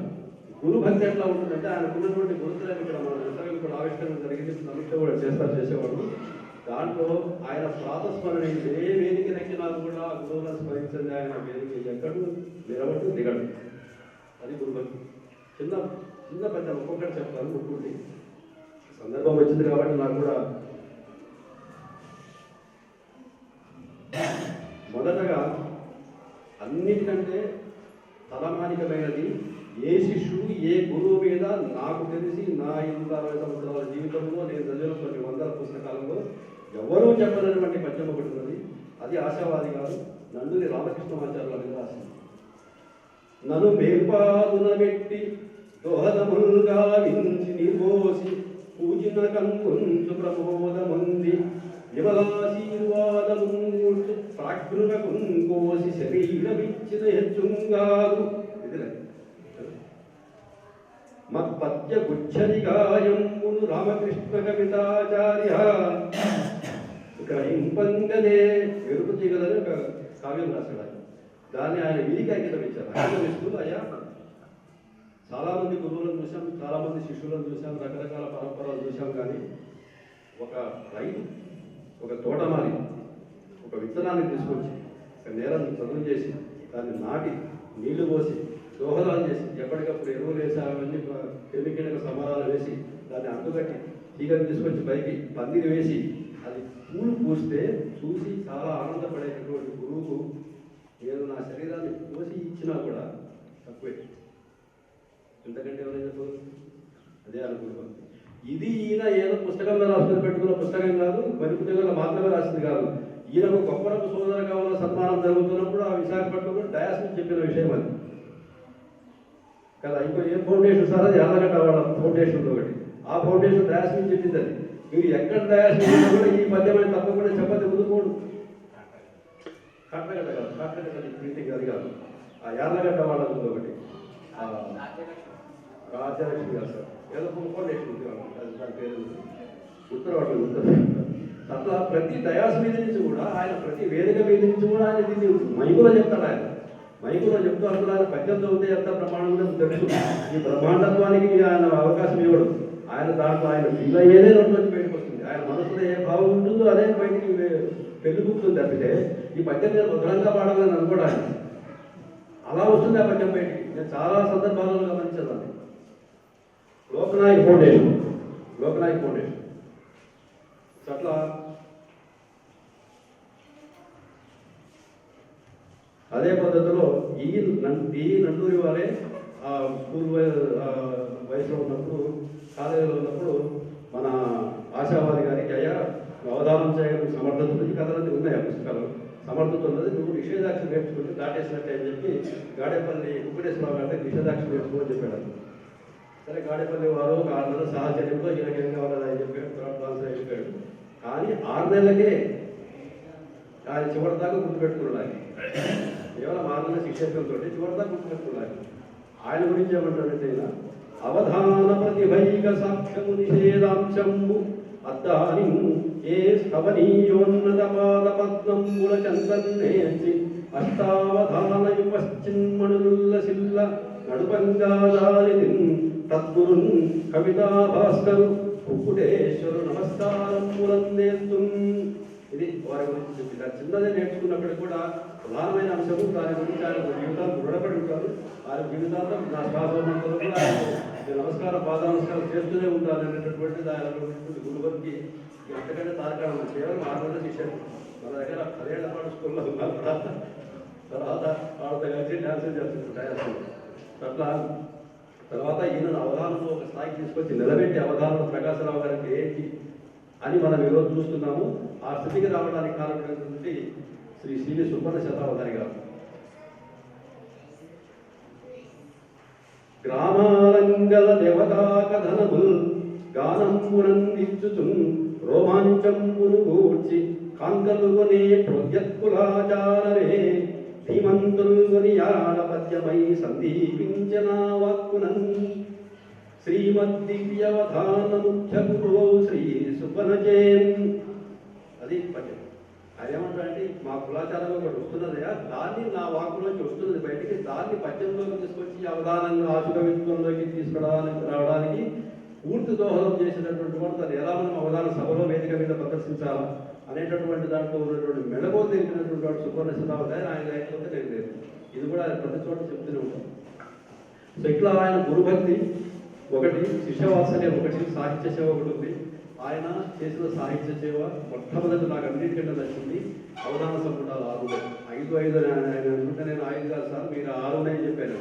[SPEAKER 2] గురు భక్తి ఎట్లా ఉంటుందంటే ఆయనకున్నటువంటి గురుతులను ఇక్కడ మన పుస్తకం కూడా ఆవిష్కరణ జరిగింది, సమీక్ష కూడా చేసేవాడు. దాంట్లో ఆయన ప్రాతస్మరణ ఏ వేదిక నెక్కినా కూడా గురువులను స్మరించండి, ఆయన వేదిక ఎక్కడు నిలబడు దిగడు. అది గురుభక్తి. చిన్న చిన్న పెద్ద ఒక్కొక్కటి చెప్తాను. ఒక్కొక్కటి సందర్భం వచ్చింది కాబట్టి నాకు కూడా మొదటగా అన్నిటికంటే తలమానికమైనది ఏ శిష్యుడు ఏ గురువు మీద నాకు తెలిసి నా 60 సంవత్సరాల జీవితంలో నేను చదివిన కొన్ని వందల పుస్తకాలలో ఎవరూ చెప్పనటువంటి పద్యం ఒకటి ఉన్నది. అది ఆశావాది కాదు, నందూరి రామకృష్ణమాచార్యుల మీద రాసింది. నన్ను మేల్పాదున పెట్టి దోహదములుగా వించి నిర్మోసి పూజిన కంకుంచు ప్రమోదముంది విమలాశీర్వాదముంచు ప్రాకృత కుంకోసి శరీరమిచ్చిన హెచ్చుంగారు. మత్పద్య గుచ్చనిగాయమును రామకృష్ణ కవితాచార్య గ్రహింపంగనే వెరుపు తీగలని ఒక కావ్యం రాశాడు. దాన్ని ఆయన వీధికి అంకితం ఇచ్చారు. అంకితం ఇస్తూ అయ్యా చాలామంది గురువులను చూసాం, చాలామంది శిష్యులను చూసాం, రకరకాల పరంపరలు చూసాం, కానీ ఒక రైతు, ఒక తోటమాలి ఒక విత్తనాన్ని తీసుకొచ్చి ఒక నేలను చదువు చేసి దాన్ని నాటి నీళ్లు పోసి దోహదాలు చేసి ఎప్పటికప్పుడు ఎరువులు వేసి అవన్నీ ఎన్నికైన సమారాలు వేసి దాన్ని అంటుకట్టి తీగని తీసుకొచ్చి పైకి పందిరి వేసి అది పూలు పూస్తే చూసి చాలా ఆనందపడేటటువంటి గురువుకు నేను నా శరీరాన్ని పోసి ఇచ్చినా కూడా తక్కువే. ఎంతకంటే ఎవరైనా చెప్పదు. అదే అనుకుంటున్నాను. ఇది ఈయన ఏదో పుస్తకంలో రాసుకుని పెట్టుకున్న పుస్తకం కాదు, పని పుస్తకంలో మాత్రమే రాసింది కాదు. ఈయనకు కొప్పరకు సోదర కావాల సన్మానం జరుగుతున్నప్పుడు ఆ విశాఖపట్నంలో డయాస్ నుంచి చెప్పిన విషయం అది కదా. ఇంకో ఏ ఫౌండేషన్ సార్, అది యాదగడ్డ వాళ్ళ ఫౌండేషన్ ఒకటి, ఆ ఫౌండేషన్ డయాస్ నుంచి చెప్పింది. అది మీరు ఎక్కడ డయాస్ కూడా ఈ పద్యమైన తప్పకుండా చెప్పది ముందుకోడు. కాట్లగడ్డ కాదు, కాట్లగడ్డ ప్రీతింగ్ అది కాదు, ఆ యాదగడ్డ వాళ్ళ ముందు ఒకటి రాజ్యలక్ష్మి గారు సార్ ఏదో ఫౌండేషన్ ఉంది, అది దాని పేరు ఉత్తరవాడు ఉత్తర. అట్లా ప్రతి డయాస్ మీద నుంచి కూడా ఆయన, ప్రతి వేదిక మీద నుంచి కూడా ఆయన దీన్ని మైకులో చెప్తాడు. ఆయన మైకులో చెప్తూ అసలు ఆయన పద్యం చదివితే ఎంత బ్రహ్మాండంగా తెలుసు. ఈ బ్రహ్మాండత్వానికి ఆయన అవకాశం ఇవ్వడు. ఆయన దాంట్లో ఆయన ఫీల్ అయ్యేదే నోట్లోంచి బయటకు వస్తుంది. ఆయన మనసులో ఏ భావం ఉంటుందో అదే బయటికి పెళ్ళిపుతుంది తప్పితే ఈ పద్యం నేను భద్రంగా పాడాలని అనుకోవడానికి అలా వస్తుంది ఆ పద్యం బయటికి. నేను చాలా సందర్భాలలో గమనించేదాన్ని. లోకనాయక్ ఫౌండేషన్ అట్లా అదే పద్ధతిలో ఈ నండూరి వారే స్కూల్ వయసులో ఉన్నప్పుడు, కాలేజీలో ఉన్నప్పుడు మన ఆశావాది గారికి అయ్యా అవధానం చేయడం సమర్థత ఉంది, కథలన్నీ ఉన్నాయి ఆ పుస్తకాలు, సమర్థత ఉన్నది, నువ్వు నిషేధాక్షి నేర్చుకుంటే దాటేసినట్టే అని చెప్పి గాడేపల్లి వెంకటేశ్వరరావు గారికి నిషేధాక్షి నేర్చుకోని చెప్పాడు. సరే గాడేపల్లి వారు ఒక 6 నెలల సాహచర్యంలో ఈయనకి ఏం కావాలని చెప్పాడు, తర్వాత చెప్పాడు. కానీ 6 నెలలకే ఆయన చివరి దాకా గుర్తుపెట్టుకున్నాడు. కేవలం 6 నెలల శిక్షేపంతో చివరి దాకా గుర్తుపెట్టుకున్నాడు. ఆయన గురించి ఏమంటాడంటే ఆయన అవధాన ప్రతిభైక సాక్ష్యము నిషేధాంశము అద్దాని ఏ స్థవనీయోన్నత పాద పద్మంబుల చందన్నేసి అష్టావధాన యుపశ్చిన్మణుల్ల నడుపంగాదాలి తద్గురున్ కవితా భాస్కరు కుక్కుటేశ్వరు నమస్కారములందేస్తు. ఇది వారి గురించి చెప్పింది. చిన్నదే నేర్చుకున్నప్పటికీ కూడా ప్రధానమైన అంశము దాని గురించి ఆయన జీవితాలు దృఢపడి ఉంటారు. ఆయన జీవితాంతం నా శ్వాసమంతలో కూడా నేను పాదానమస్కారం చేస్తూనే ఉంటాను అనేటటువంటిది ఆయన గురువుకి అంతకంటే తారకాలం కేవలం 6 నెలల శిక్షణ. మన దగ్గర 10 ఏళ్ల పాటు స్కూల్లో ఉన్నారు. తర్వాత వాళ్ళతో కలిసి డ్యాన్స్ చేస్తుంటారు. అట్లా తర్వాత ఈయన అవధానంలో ఒక స్థాయికి తీసుకొచ్చి నిలబెట్టి అవధానంలో ప్రకాశరావు గారికి ఏంటి అని మనం ఈరోజు చూస్తున్నాము. ఆ స్థితికి రావడానికి కారణమైనటువంటి శ్రీ శ్రీ సుబ్బన్న శతావధాని గారు. గ్రామాలంగల దేవతా కథనముల్ గానంబునందించుచున్ రోమాంచంబును గూర్చి కాంకలుగొనే ప్రొద్యత్కులాచారమే ధీమంతుల్గొని యాడ పద్యమై సందీపించిన వాక్కునన్ శ్రీమద్దివ్యవధాన ముఖ్య గురువు శ్రీ సుబ్బనజేన్. అది పద్యం. అదేమంటారంటే మా కులాచారంలో ఒకటి వస్తున్నదయా, దాన్ని నా వాక్కులోంచి వస్తున్నది బయటికి, దాన్ని పద్యంలోకి తీసుకొచ్చి అవధానంగా ఆశుభవిత్వంలోకి రావడానికి పూర్తి దోహదం చేసినటువంటి వాడు దాన్ని ఎలా మనం అవధాన సభలో వేదిక మీద ప్రదర్శించాలా అనేటటువంటి దాంట్లో ఉన్నటువంటి మెడగో తెలిపినటువంటి వాడు సువర్ణ శతావధాని. ఆయన లేకపోతే నేను లేదు. ఇది కూడా ఆయన ప్రతి చోట చెప్తూనే ఉంటాం. సో ఇట్లా ఆయన గురుభక్తి ఒకటి, శిష్యవాత్సల్యం ఒకటి, సాహిత్య సేవ ఒకటి ఉంది. ఆయన చేసిన సాహిత్య సేవ మొట్టమొదటి నాకు అన్నింటికంటే నచ్చింది అవధాన సంపుటాలు 6. 5 అని ఆయన అనుకుంటే నేను 5 కాదు సార్ మీరు 6 అని చెప్పాను.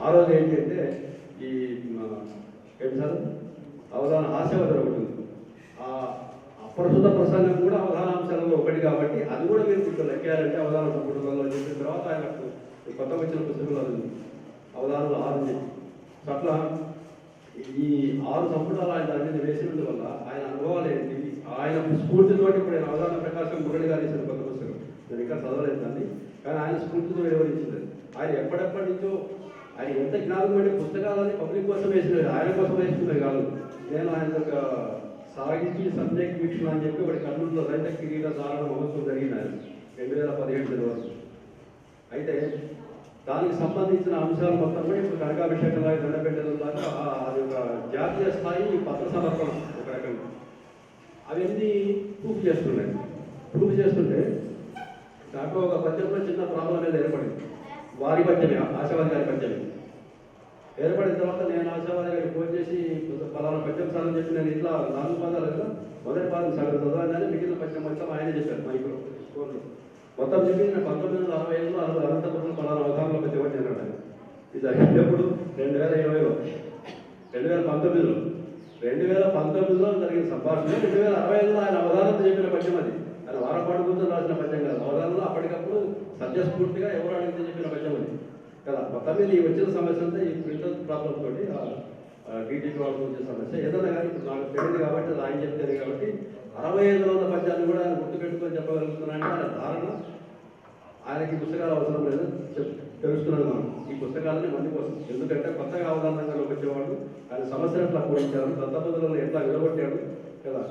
[SPEAKER 2] 6 ఏంటి అంటే ఈ ఏంటి సార్ అవధాన హాస్యవధన ఒకటి ఉంది. ఆ అప్రస్తుత ప్రసంగం కూడా అవధానాంశాలలో ఒకటి కాబట్టి అది కూడా మీరు ఇప్పుడు లెక్కారంటే అవధాన సంపుటాలలో చెప్పిన తర్వాత ఆయనకు కొత్త వచ్చిన పుస్తకంలో అది అవధానాలు 6 అని చెప్పి. అట్లా ఈ 6 సంపుటాలు ఆయన దాని మీద వేసినందు వల్ల ఆయన అనుభవాలు ఏంటి, ఆయన స్ఫూర్తితోటి ఇప్పుడు ఆయన అవధాన ప్రకాశం మురళి గారు వేసిన కొత్త పుస్తకం నేను ఇంకా చదవలేదు దాన్ని, కానీ ఆయన స్ఫూర్తితో వివరించింది. ఆయన ఎప్పటి నుంచో ఆయన ఎంత జ్ఞానం అంటే పుస్తకాలని పబ్లిక్ కోసం వేసినవి, ఆయన కోసం వేసుకున్నవి కాదు. నేను ఆయన ఒక సాహితీ సబ్జెక్ట్ వీక్షణ అని చెప్పి ఒకటి కర్నూలులో రైత కిరీట ధారణ మహోత్సవం జరిగిన 2017 వరకు. అయితే దానికి సంబంధించిన అంశాలు మొత్తం కూడా ఇప్పుడు కనకాభిషేకంలాగా దండపెట్టడంలాగా అది ఒక జాతీయ స్థాయి పత్ర సమర్పణ ఒక రకంగా అవన్నీ ప్రూఫ్ చేస్తుంటే దాంట్లో ఒక పద్యంలో చిన్న ప్రాబ్లం మీద ఏర్పడింది. వారి పద్యమే, ఆశావాది గారి పద్యమే ఏర్పడిన తర్వాత నేను ఆశావాది గారికి ఫోన్ చేసి పలానా పద్యం సార్ని చెప్పి నేను ఇట్లా 4 పాదాలు కదా మొదటి పాదం సగం చదవాలని మిగిలిన పద్యం మొత్తం ఆయనే చెప్పారు మైక్రో ఫోన్లో మొత్తం చెప్పి నేను 1965లో అనంతపురంలో పలానా అవధానంలో పద్యం వచ్చి అన్నాడు. ఇది జరిగినప్పుడు 2020లో 2019లో జరిగిన సంభాషణ. 2065లో ఆయన అవధానంతో చెప్పిన పద్యం అది. ఆయన వారపాటు కూర్చొని రాసిన పద్యం కాదు, అవధానంలో అప్పటికప్పుడు సత్యస్ఫూర్తిగా ఎవరు అడిగితే చెప్పిన పద్యం అది కదా. మొత్తం మీద ఈ వచ్చిన సమస్య అంతా ఈ ప్రింటర్ ప్రాబ్లం తోటి టీటీపీ వాళ్ళకి వచ్చే సమస్య ఏదైనా కానీ ఇప్పుడు నాకు తెలియదు కాబట్టి అది ఆయన చెప్తేనే కాబట్టి 65 వందల పద్యాన్ని కూడా ఆయన గుర్తుపెట్టుకొని చెప్పగలుగుతున్నాయంటే ఆయన ధారణ ఆయనకి పుస్తకాలు అవసరం లేదు తెలుస్తున్నది. మనం ఈ పుస్తకాలని మంది కోసం, ఎందుకంటే కొత్తగా అవధానంలోకి వచ్చేవాడు ఆయన సమస్యలు ఎట్లా కూడించారు, దత్తపదులను ఎట్లా విడగొట్టాడు కదా,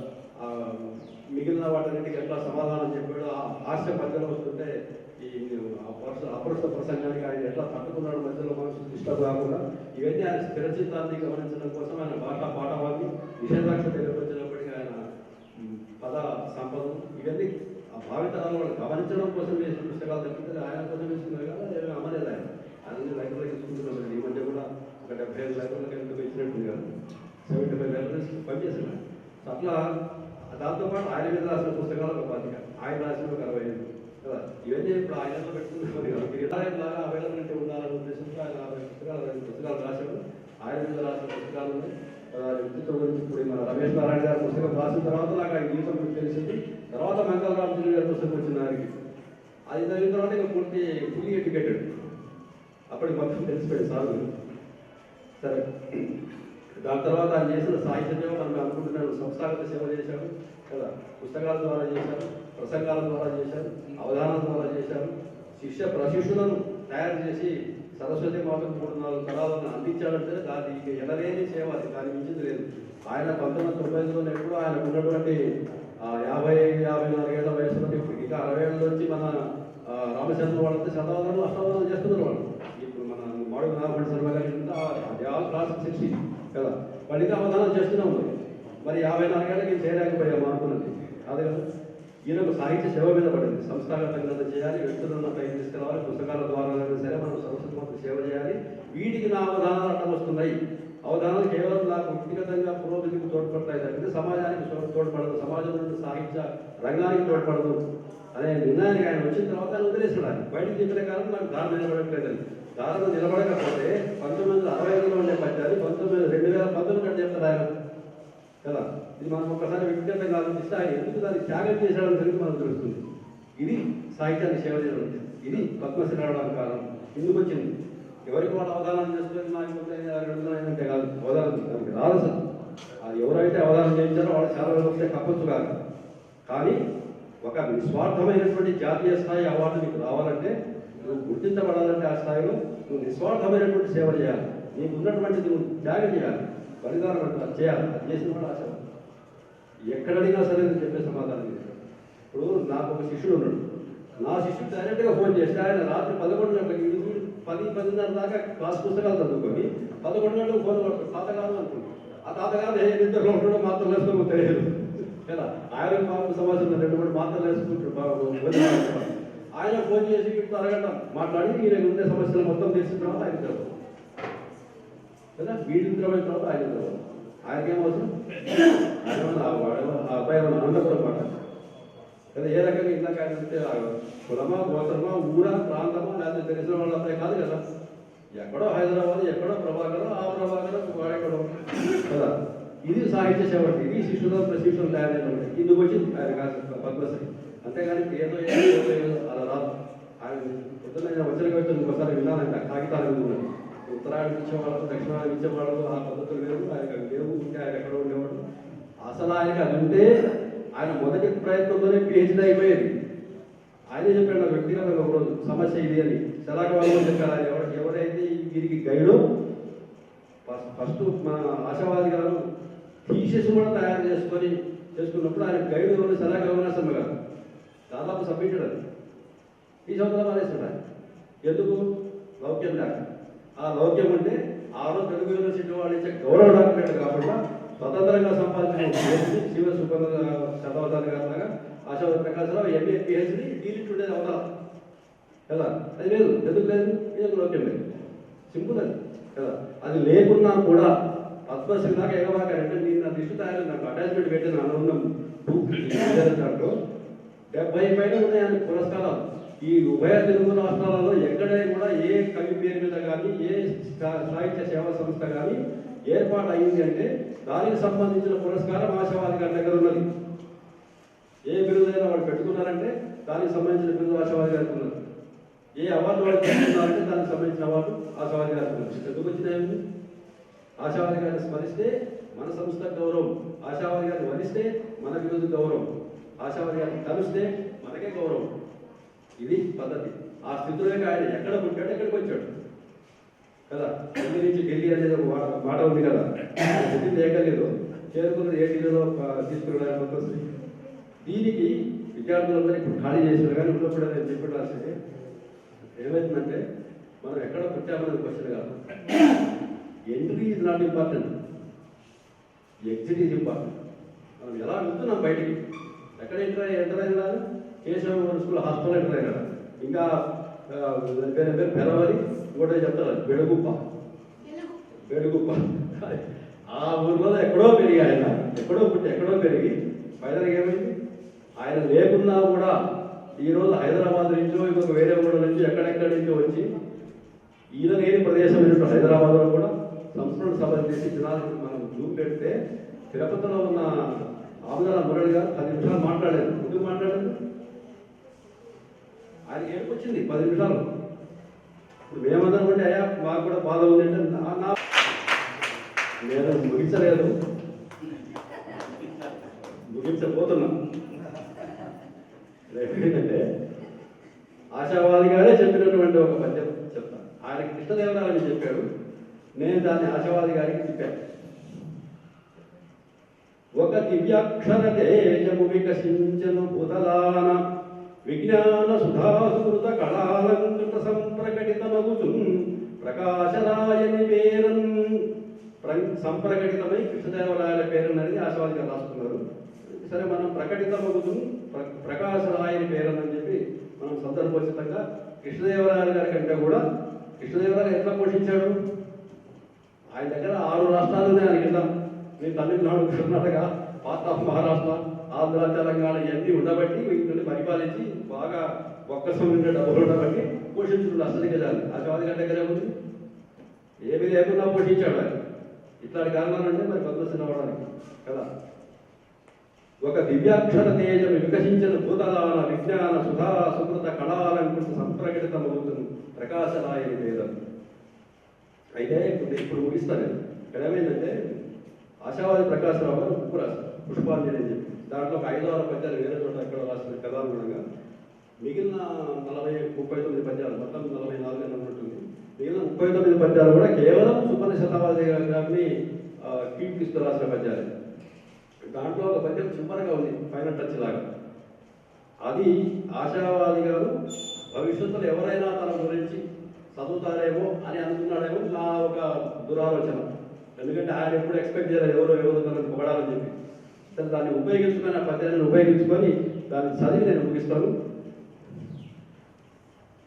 [SPEAKER 2] మిగిలిన వాటిన్నింటికి ఎట్లా సమాధానం చెప్పాడు, హాస్య పద్యాలు వస్తుంటే ఈ అపరుష ప్రసంగానికి ఆయన ఎట్లా తట్టుకున్నాడు మధ్యలో మనసు డిస్టర్బ్ కాకుండా, ఇవన్నీ ఆయన స్థిరచిత్తాన్ని గమనించడం కోసం ఆయన పాఠవాది నిషేధాక్ష తెలియపరిచినప్పటికీ ఆయన పద సంపద ఇవన్నీ ఆ భావితరాలు వాళ్ళు గమనించడం కోసం వేసిన పుస్తకాలు తప్పితే ఆయన కోసం వేసుకున్నారు కదా, ఏమీ అమ్మలేదు ఆయన. అన్ని లైబ్రరీకి తీసుకుంటున్నారు. ఈ మధ్య కూడా ఒక 75 లైబ్రరీలకు ఎందుకు ఇచ్చినట్టుంది కదా, 75 లైబ్రరీస్ పనిచేస్తున్నాయి. అట్లా దాంతోపాటు ఆయన మీద రాసిన పుస్తకాలు ఒక 25, ఆయన రాసిన ఒక 65 కదా, ఇవన్నీ ఇప్పుడు ఆయనతో పెట్టుకున్నారు. లాగా అవైలబిలిటీ ఉండాలనే ఉద్దేశంతో ఆయన 50 పుస్తకాలు రాశాడు. ఆయన మీద రాసిన పుస్తకాలు ఉన్నాయి. వ్యక్తిత్వం గురించి ఇప్పుడు మన రమేష్ నారాయణ గారి పుస్తకం రాసిన తర్వాత నాకు ఆయన జీవితం గురించి తెలిసింది. తర్వాత మంగళ రామచంద్ర గారి పుస్తకం వచ్చింది ఆయనకి. అది చదివిన తర్వాత ఇంకా ఫుల్లీ ఎడ్యుకేటెడ్. అప్పటికి మొత్తం తెలిసిపోయింది సార్. సరే, దాని తర్వాత ఆయన చేసిన సాహిత్య సేవ మనం అనుకుంటున్నాను. సంస్థాగత సేవ చేశారు కదా, పుస్తకాల ద్వారా చేశారు, ప్రసంగాల ద్వారా చేశారు, అవధానాల ద్వారా చేశారు, ప్రశిష్యులను తయారు చేసి సరస్వతి మాతకు 3-4 తరాలను అందించాలంటే దాన్ని ఎనలేని సేవ, అది దాన్ని మించింది లేదు. ఆయన 1995లో ఎప్పుడు ఆయనకు ఉన్నటువంటి 50-54 ఏళ్ల వయసులో ఇంకా 60 ఏళ్ళ నుంచి మన రామచంద్ర వాళ్ళంతా శతావధానం అష్టావధానం చేస్తున్నారు. వాళ్ళు ఇప్పుడు మన మాడుగు నారాయణ శర్మ గారి క్లాస్ 60 కదా, వాళ్ళకి అవధానం చేస్తూనే ఉన్నారు. మరి 54 ఏళ్ళకి చేయలేకపోయాము అనుకున్నది అదే కదా. ఈయనకు సాహిత్య సేవ మీద పడింది. సంస్థాగతంగా చేయాలి, వ్యక్తులను పైకి తీసుకురావాలి, పుస్తకాల ద్వారా సరే మనం సరస్వతి సేవ చేయాలి. వీటికి నా అవధానాలు అడ్డం వస్తున్నాయి. అవధానాలు కేవలం నాకు వ్యక్తిగతంగా పురోగతికి తోడ్పడతాయి తప్పితే సమాజానికి తోడ్పడదు, సమాజం నుండి సాహిత్య రంగానికి తోడ్పడదు అనే నిర్ణయానికి ఆయన వచ్చిన తర్వాత ఆయన వదిలేసాడు. బయటకు చెప్పిన కాలం నాకు దారి నిలబడట్లేదని. దారిలో నిలబడకపోతే 1965లో ఉండే పద్యాలు 2019 కంటే చెప్తారు ఆయన కదా. ఇది మనం ఒకసారి వ్యక్తిగతంగా ఆలోచిస్తే ఆయన ఎందుకు దాన్ని త్యాగం చేశాడని తెలిసి మనకు తెలుస్తుంది. ఇది సాహిత్యాన్ని సేవ చేయడం, ఇది పద్మశ్రీ రావడానికి కారణం. ఎందుకు వచ్చింది? ఎవరికి వాళ్ళు అవధానం చేసుకుని నాకు అంటే కాదు, అవధానం దానికి రాదు సార్. అది ఎవరైతే అవధానం చేయించారో వాళ్ళు చాలా వస్తే కప్పచ్చు కాదు. కానీ ఒక నిస్వార్థమైనటువంటి జాతీయ స్థాయి అవార్డు నీకు రావాలంటే, నువ్వు గుర్తించబడాలంటే ఆ స్థాయిలో నువ్వు నిస్వార్థమైనటువంటి సేవ చేయాలి. నీకు ఉన్నటువంటిది నువ్వు త్యాగం చేయాలి, బలిదానం చేయాలి. అది చేసిన వాడు ఆశ ఎక్కడడినా సరే నేను చెప్పే సమాధానం చేశాడు. ఇప్పుడు నాకు ఒక శిష్యుడు ఉన్నాడు. నా శిష్యుడు డైరెక్ట్గా ఫోన్ చేస్తే ఆయన రాత్రి 10:10:30 దాకా క్లాస్ పుస్తకాలు చదువుకొని 11 గంటలకు ఫోన్ కొడుతుంది. తాతగారు అనుకుంటాడు. ఆ తాతగారు ఏ నిద్రలో ఉంటాడో మాత్రం వేసుకోమో తెలియదు కదా. ఆయన పాపం సమస్యలు 2-3 మాత్రలు వేసుకుంటాడు. ఆయన ఫోన్ చేసి ఇప్పుడు అరగంట మాట్లాడి ఈయన ఉండే సమస్యలు మొత్తం తెలిసిన తర్వాత ఆయన చదువు కదా. వీడి తర్వాత ఆయన చదువు. ఆయనకేమవసరం? ఆ అబ్బాయి అనంతపురం మాట కదా. ఏ రకంగా ఇందాక ఆయన అంటే కులమా, గోత్రమా, ఊరా, ప్రాంతమా, లేకపోతే తెలిసిన వాళ్ళ అబ్బాయి కాదు కదా. ఎక్కడో హైదరాబాద్, ఎక్కడో ప్రభాకరం, ఆ ప్రభాకరం వాడెక్కడో కదా. ఇది సాహిత్య సేవ, ఇది శిష్యులు తయారైన ఇందుకు వచ్చింది ఆయన పద్మశ్రీ. అంతేగాని ఏదో అలా రాదు. ఆయన పొద్దున్న వచ్చిన కవితలు ఒకసారి విన్నానంట. కాగితాలు విన్నాను. ఉత్తరాయణం ఇచ్చేవాళ్ళు, దక్షిణాయనం ఇచ్చేవాళ్ళు, ఆ పద్ధతులు వేరు. ఆయనకు లేవు, ఉంటే ఆయన ఎక్కడ ఉండేవాడు. అసలు ఆయనకి అది ఉంటే ఆయన మొదటి ప్రయత్నంలోనే పిహెచ్డీ అయిపోయేది. ఆయనే చెప్పాడు నాకు వ్యక్తిగతంగా ఒకరోజు సమస్య ఇది అని. శలాక వాళ్ళు చెప్పారు. ఆయన ఎవరైతే వీరికి గైడో ఫస్ట్ మన ఆశావాది గారు థీసిస్ కూడా తయారు చేసుకున్నప్పుడు ఆయన గైడ్ ఎవరు? శలాక అవినాశమ్మ గారు. దాదాపు సబ్మిటెడ్ అది. ఈ సంవత్సరం మానేశాడు ఆయన. ఎందుకు? లౌక్యం లేక. ఆ లౌక్యం అంటే ఆరో తెలుగు యూనివర్సిటీ వాళ్ళు ఇచ్చే గౌరవ డాక్టరేట్ కాకుండా స్వతంత్రంగా సంపాదించిన శివ సుఖ శతావధాని గారి లాగా ఆశావాది ప్రకాశరావు ఎంఏ పిహెచ్డి డీలిట్ ఉండేది అవసరం కదా. అది లేదు. ఎందుకు లేదు? ఇది లౌక్యం లేదు. సింపుల్ అది కదా. అది లేకున్నా కూడా పద్మశ్రీ దాకా ఎగవాకంటే నేను నా దిష్టి తయారు నాకు అటాచ్మెంట్ పెట్టి నా అనుకున్నాం దాంట్లో 70 పైన ఉన్నాయని పురస్కారాలు. ఈ ఉభయ తెలుగు రాష్ట్రాలలో ఎక్కడే కూడా ఏ కవి పేరు మీద కానీ ఏ సాహిత్య సేవా సంస్థ కానీ ఏర్పాటు అయింది అంటే దానికి సంబంధించిన పురస్కారం ఆశావాది గారి దగ్గర ఉన్నది. ఏ బిరుదైనా వాళ్ళు పెట్టుకున్నారంటే దానికి సంబంధించిన బిరుదు ఆశావాది గారికి ఉన్నది. ఏ అవార్డు వాళ్ళు పెట్టుకున్నారంటే దానికి సంబంధించిన అవార్డు ఆశావాది గారికి ఉన్నది. ఎందుకు వచ్చినాయి? ఆశావాది గారిని స్మరిస్తే మన సంస్థ గౌరవం, ఆశావాది గారిని వరిస్తే మన బిరుదు గౌరవం, ఆశావాది గారిని కలిస్తే మనకే గౌరవం. ఇది పద్ధతి. ఆ స్థితిలోకి ఆయన ఎక్కడ పుట్టాడు, ఎక్కడికి వచ్చాడు కదా. ఢిల్లీ నుంచి ఢిల్లీ అనేది ఒక మాట ఉంది కదా. ఢిల్లీ ఏకలేదు చేరుకున్నది ఏ ఢిల్లీలో తీసుకురావడానికి. దీనికి విద్యార్థులందరూ ఇప్పుడు ఖాళీ చేశారు. కానీ ఉన్నప్పుడు నేను చెప్పాల్సింది ఏమైతుందంటే మనం ఎక్కడ పుట్టామనేది క్వశ్చన్ కాదు. Entry is not important, exit is important. మనం ఎలా వెళ్తున్నాం బయటికి, ఎక్కడ ఎంటర్ అయినా కేశవ స్కూల్ హాస్టల్ ఎంటర్ అయినా, ఇంకా పేరు పెరవరి ఇంకోటే చెప్తారు బెడుగుప్ప. ఆ ఊర్లో ఎక్కడో పెరిగి ఆయన ఎక్కడో పుట్టి ఎక్కడో పెరిగి ఫైనల్గా ఏమైంది? ఆయన లేకున్నా కూడా ఈరోజు హైదరాబాద్ నుంచో ఇంకొక వేరే ఊళ్ళ నుంచి ఎక్కడెక్కడి నుంచో వచ్చి ఈయన లేని ప్రదేశం ఏంటో హైదరాబాద్లో కూడా సంస్కరణ సభ చేసి జనాలకు మనం జూమ్ పెడితే తిరుపతిలో ఉన్న ఆముదాల మురళి గారు 10 నిమిషాలు మాట్లాడారు. ఎందుకు మాట్లాడారు? ఆయన ఏడుకొచ్చింది 10 నిమిషాలు. ఇప్పుడు మేమందరం అంటే అయ్యా మాకు కూడా బాధ ఉంది అంటే నేను ముగించలేదు, ముగించబోతున్నా. ఏంటంటే ఆశావాది గారే చెప్పినటువంటి ఒక పద్యం చెప్తాను. ఆయన కృష్ణదేవరాయని చెప్పాడు, నేను దాన్ని ఆశావాది గారికి చెప్పాను. ఒక దివ్యాక్షర తేజము వికసించను భూతలాన విజ్ఞాన సుధాసుకృత కళాలంకృత సంప్రకటితమగుచు ప్రకాశరాయని పేరన్ సంప్రకటితమై కృష్ణదేవరాయల పేరన్నది ఆశావాది గారు రాసుకున్నారు. సరే, మనం ప్రకటితమగుచు ప్రకాశరాయని పేరని చెప్పి మనం సందర్భోచితంగా కృష్ణదేవరాయల గారి కంటే కూడా కృష్ణదేవరాయలు ఎట్లా పోషించాడు? ఆయన దగ్గర 6 రాష్ట్రాలు ఉన్నాయి. ఆయన కింద మీరు తమిళనాడు, కర్ణాటక, పాత మహారాష్ట్ర, ఆంధ్ర, తెలంగాణ ఇవన్నీ ఉండబట్టి వీటిని పరిపాలించి బాగా ఒక్కసం ఉండే డబ్బులు ఉండబట్టి పోషించుకున్న అసలు గజాలు ఆశావాది గారి దగ్గరే ఉంది. ఏమీ లేకుండా పోషించాడు ఆయన. ఇట్లాంటి కారణాలంటే మరి పద్మశ్రీ అవ్వడానికి కదా. ఒక దివ్యాక్షర తేజం వికసించిన భూతలాన విజ్ఞాన సుధా సుకృత కళాలంకృత సంప్రకటితమవుతుంది ప్రకాశరాయని వేదం. అయితే ఇప్పుడు ముగిస్తాను. ఇక్కడ ఏమైందంటే ఆశావాది ప్రకాశరావు గారు బుక్ రాశారు పుష్పాంజలి అని చెప్పి. దాంట్లో ఒక 5-6 పద్యాలు వేరే చోట ఎక్కడ రాసిన కథానుగుణంగా మిగిలిన 39 పద్యాలు, మొత్తం 44 అని ఉన్నట్టుంది. మిగిలిన 39 పద్యాలు కూడా కేవలం సుపర్ణ శతావాది గారిని కీర్తిస్తూ రాసిన పద్యాలు. దాంట్లో ఒక పద్యం చివరగా ఉంది, ఫైనల్ టచ్ లాగా. అది ఆశావాది గారు భవిష్యత్తులో ఎవరైనా తన గురించి చదువుతారేమో అని అనుకున్నాడేమో నా ఒక దురాలోచన. ఎందుకంటే ఆయన ఎప్పుడు ఎక్స్పెక్ట్ చేయలేదు ఎవరో తనకు పొగడాలని చెప్పి. సరే దాన్ని ఉపయోగించుకొని ఆ పద్యాన్ని ఉపయోగించుకొని దాన్ని చదివి నేను ముగిస్తాను.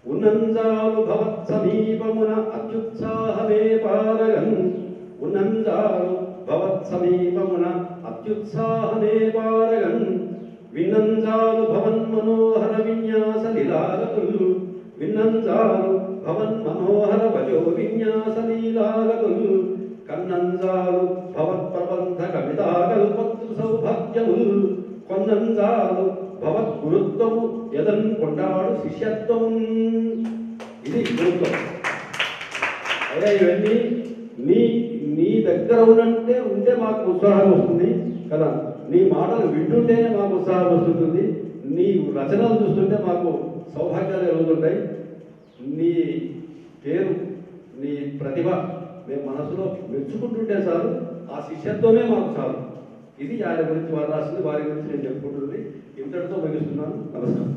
[SPEAKER 2] ఉన్నంజాలు భవత్ సమీపమున అత్యుత్సాహమే పారగన్, ఉన్నంజాలు భవత్ సమీపమున అత్యుత్సాహమే పారగన్, విన్నంజాలు భవన్ మనోహర విన్యాస లీలాగతులు, విన్నంజాలు భవన్ మనోహర వజో విన్యాస లీలాగతులు, కన్నంజాలు భవత్ ప్రబంధ కవితా కల్పతృ సౌభాగ్యములు, కొన్నంజాలు భవత్ గురుత్వము యదన్ కొండాడు శిష్యత్వము. ఇది గురుత్వం. అయ్యా ఇవన్నీ నీ దగ్గర ఉంటే మాకు ఉత్సాహం వస్తుంది కదా, నీ మాటలు వింటుంటేనే మాకు ఉత్సాహం వస్తుంటుంది, నీ రచనలు చూస్తుంటే మాకు సౌభాగ్యాలు కలుగుతుంటాయి. నీ పేరు, నీ ప్రతిభ మేము మనసులో మెచ్చుకుంటుంటే చాలు, ఆ శిష్యత్వమే మాకు చాలు. ఇది ఆయన గురించి వారు రాసింది, వారి గురించి నేను చెప్పుకుంటుంది. ఇంతటితో ముగిస్తున్నాను. నమస్కారం.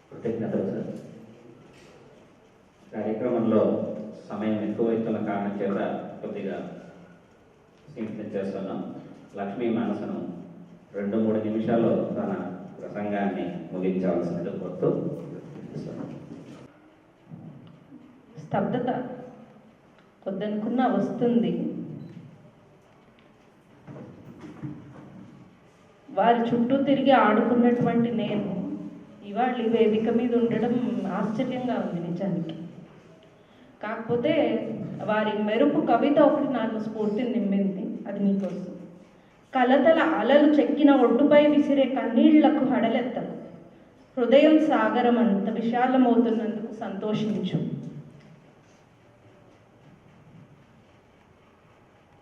[SPEAKER 1] కృతజ్ఞతలు సార్. కార్యక్రమంలో సమయం ఎక్కువ ఇస్తున్న కారణం చేత కొద్దిగా సింక్తం చేస్తున్నాం. లక్ష్మీ మనసును 2-3 నిమిషాల్లో తన ప్రసంగాన్ని ముగించాల్సింది కోరుతూ
[SPEAKER 3] స్తబ్దత వద్దనుకున్నా వస్తుంది. వారి చుట్టూ తిరిగి ఆడుకున్నటువంటి నేను ఇవాళ ఈ వేదిక మీద ఉండడం ఆశ్చర్యంగా ఉంది నిజానికి. కాకపోతే వారి మెరుపు కవిత ఒకటి నాకు స్ఫూర్తిని నింపింది, అది మీకోసం. కలతల అలలు చెక్కిన ఒడ్డుపై విసిరే కన్నీళ్లకు హడలెత్తకు, హృదయం సాగరం అంత విశాలమవుతున్నందుకు సంతోషించు.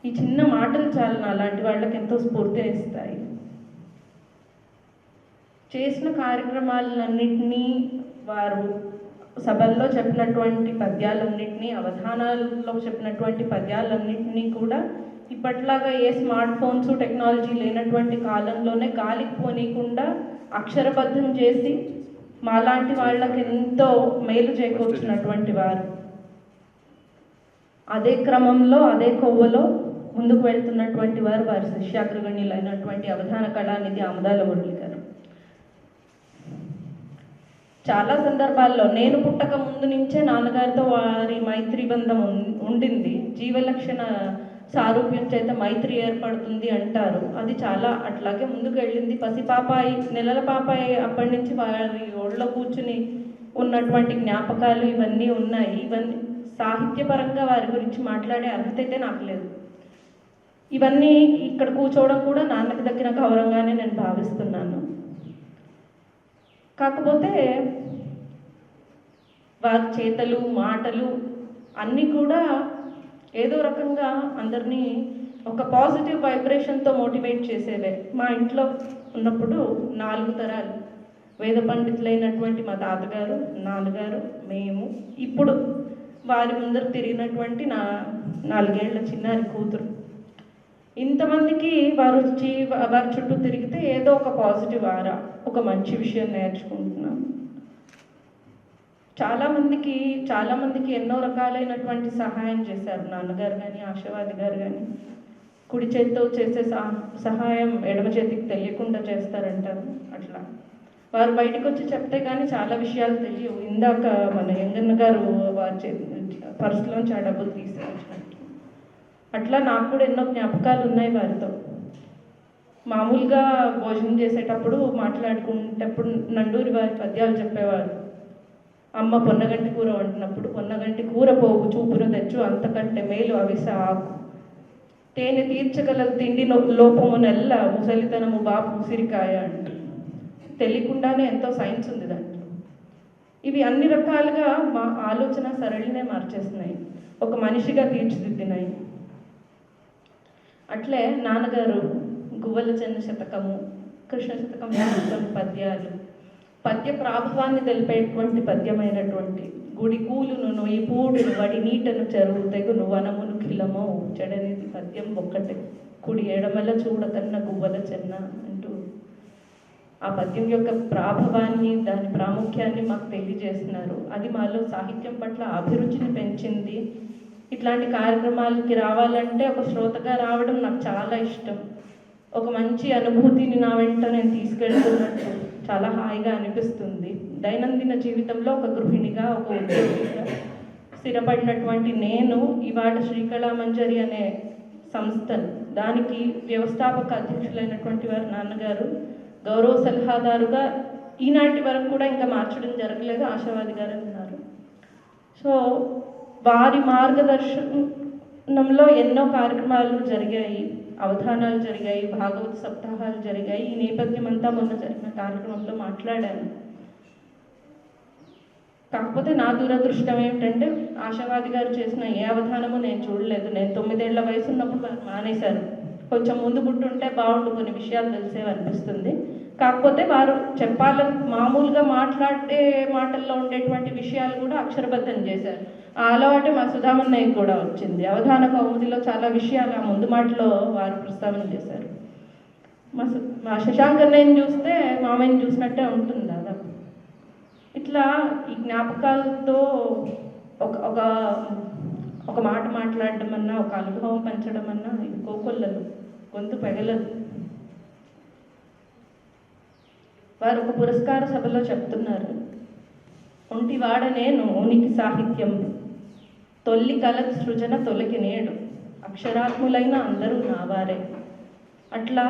[SPEAKER 3] ఈ చిన్న మాటలు చాలు అలాంటి వాళ్ళకి ఎంతో స్ఫూర్తినిస్తాయి. చేసిన కార్యక్రమాలన్నింటినీ, వారు సభల్లో చెప్పినటువంటి పద్యాలన్నింటినీ, అవధానాల్లో చెప్పినటువంటి పద్యాలన్నింటినీ కూడా ఇప్పట్లాగా ఏ స్మార్ట్ ఫోన్స్ టెక్నాలజీ లేనటువంటి కాలంలోనే గాలికి పోనీయకుండా అక్షరబద్ధం చేసి మాలాంటి వాళ్ళకి ఎంతో మేలు చేకూర్చినటువంటి వారు. అదే క్రమంలో అదే కొవ్వలో ముందుకు వెళ్తున్నటువంటి వారు వారి శిష్యాగ్రగణ్యులైనటువంటి అవధాన కళానిధి ఆముదాల మురళి గారు. చాలా సందర్భాల్లో నేను పుట్టక ముందు నుంచే నాన్నగారితో వారి మైత్రి బంధం ఉండింది. జీవలక్షణ సారూప్యం చేత మైత్రి ఏర్పడుతుంది అంటారు. అది చాలా అట్లాగే ముందుకు వెళ్ళింది. పసిపాపాయి, నెలల పాపాయి అప్పటి నుంచి వారి ఒళ్ళో కూర్చుని ఉన్నటువంటి జ్ఞాపకాలు ఇవన్నీ ఉన్నాయి. ఇవన్నీ సాహిత్యపరంగా వారి గురించి మాట్లాడే అర్హత అయితే నాకు లేదు. ఇవన్నీ ఇక్కడ కూర్చోవడం కూడా నాన్నకి దగ్గర గౌరవంగానే నేను భావిస్తున్నాను. కాకపోతే వారి చేతలు, మాటలు అన్నీ కూడా ఏదో రకంగా అందరినీ ఒక పాజిటివ్ వైబ్రేషన్తో మోటివేట్ చేసేవే. మా ఇంట్లో ఉన్నప్పుడు 4 తరాలు వేద పండితులైనటువంటి మా తాతగారు, నాన్నగారు, మేము, ఇప్పుడు వారి ముందర తిరిగినటువంటి నా 4 ఏళ్ల చిన్నారి కూతురు. ఇంతమందికి వారి చుట్టూ తిరిగితే ఏదో ఒక పాజిటివ్ ఆరా, ఒక మంచి విషయం నేర్చుకుంటున్నాం. చాలామందికి ఎన్నో రకాలైనటువంటి సహాయం చేశారు నాన్నగారు కానీ, ఆశావాది గారు కానీ. కుడి చేతితో చేసే సహాయం ఎడమ చేతికి తెలియకుండా చేస్తారంటారు. అట్లా వారు బయటకు వచ్చి చెప్తే కానీ చాలా విషయాలు తెలియవు. ఇందాక మన యంగన్న గారు వారి పర్సులోంచి ఆ డబ్బులు తీసుకొచ్చినట్టు అట్లా నాకు కూడా ఎన్నో జ్ఞాపకాలు ఉన్నాయి వారితో. మామూలుగా భోజనం చేసేటప్పుడు మాట్లాడుకునేటప్పుడు నండూరి వారి పద్యాలు చెప్పేవారు. అమ్మ పొన్నగంటి కూర వండినప్పుడు, పొన్నగంటి కూర పోగు చూపును తెచ్చు, అంతకంటే మేలు అవిస ఆకు, తేనె తీర్చగల తిండి లోపము నెల్ల, ముసలితనము బాపు ఉసిరికాయ అంట. తెలియకుండానే ఎంతో సైన్స్ ఉంది దాంట్లో. ఇవి అన్ని రకాలుగా మా ఆలోచన సరళినే మార్చేస్తున్నాయి, ఒక మనిషిగా తీర్చిదిద్దినాయి. అట్లే నాన్నగారు గువ్వల చెన్న శతకము, కృష్ణ శతకం పద్యాలు, పద్య ప్రాభవాన్ని తెలిపేటువంటి పద్యమైనటువంటి గుడి కూలును నొయ్యి పూడును వడి నీటను చెరువు తెగును వనమును కిలమో చెడనిది పద్యం ఒక్కటే కుడి ఎడమల చూడకన్న గువ్వల చెన్న అంటూ ఆ పద్యం యొక్క ప్రాభవాన్ని దాని ప్రాముఖ్యాన్ని మాకు తెలియజేస్తున్నారు. అది మాలో సాహిత్యం పట్ల అభిరుచిని పెంచింది. ఇట్లాంటి కార్యక్రమాలకి రావాలంటే ఒక శ్రోతగా రావడం నాకు చాలా ఇష్టం. ఒక మంచి అనుభూతిని నా వెంట నేను తీసుకెళ్తున్నట్టు చాలా హాయిగా అనిపిస్తుంది. దైనందిన జీవితంలో ఒక గృహిణిగా, ఒక ఉద్యోగిగా స్థిరపడినటువంటి నేను ఇవాళ శ్రీకళామంజరి అనే సంస్థను, దానికి వ్యవస్థాపక అధ్యక్షులైనటువంటి వారు నాన్నగారు గౌరవ సలహాదారుగా ఈనాటి వరకు కూడా ఇంకా మార్చడం జరగలేదు, ఆశావాది గారు అన్నారు. సో వారి మార్గదర్శనంలో ఎన్నో కార్యక్రమాలు జరిగాయి, అవధానాలు జరిగాయి, భాగవత సప్తాహాలు జరిగాయి. ఈ నేపథ్యం అంతా మొన్న జరిగిన కార్యక్రమంలో మాట్లాడాను. కాకపోతే నా దురదృష్టం ఏమిటంటే ఆశావాది గారు చేసిన ఏ అవధానము నేను చూడలేదు. నేను 9 ఏళ్ల వయసు ఉన్నప్పుడు వారు మానేశారు. కొంచెం ముందు పుట్టుంటే బాగుండు, కొన్ని విషయాలు తెలిసేవి అనిపిస్తుంది. కాకపోతే వారు చెప్పాలని మామూలుగా మాట్లాడే మాటల్లో ఉండేటువంటి విషయాలు కూడా అక్షరబద్ధం చేశారు. ఆ అలవాటు మా సుధామన్నయ్య కూడా వచ్చింది. అవధాన కౌముదిలో చాలా విషయాలు ఆ ముందు మాటలో వారు ప్రస్తావన చేశారు. మా శశాంక్ అన్నయ్యని చూస్తే మామయ్యని చూసినట్టే ఉంటుంది దాదాపు. ఇట్లా ఈ జ్ఞాపకాలతో ఒక మాట మాట్లాడడం అన్నా, ఒక అనుభవం పంచడం అన్నా ఇది కోకొల్లలు, గొంతు పెగలదు. వారు ఒక పురస్కార సభలో చెప్తున్నారు, ఒంటివాడ నేను ఉనికి సాహిత్యం తొల్లి కల సృజన తొలకి నేడు అక్షరాత్ములైన అందరూ నావారే. అట్లా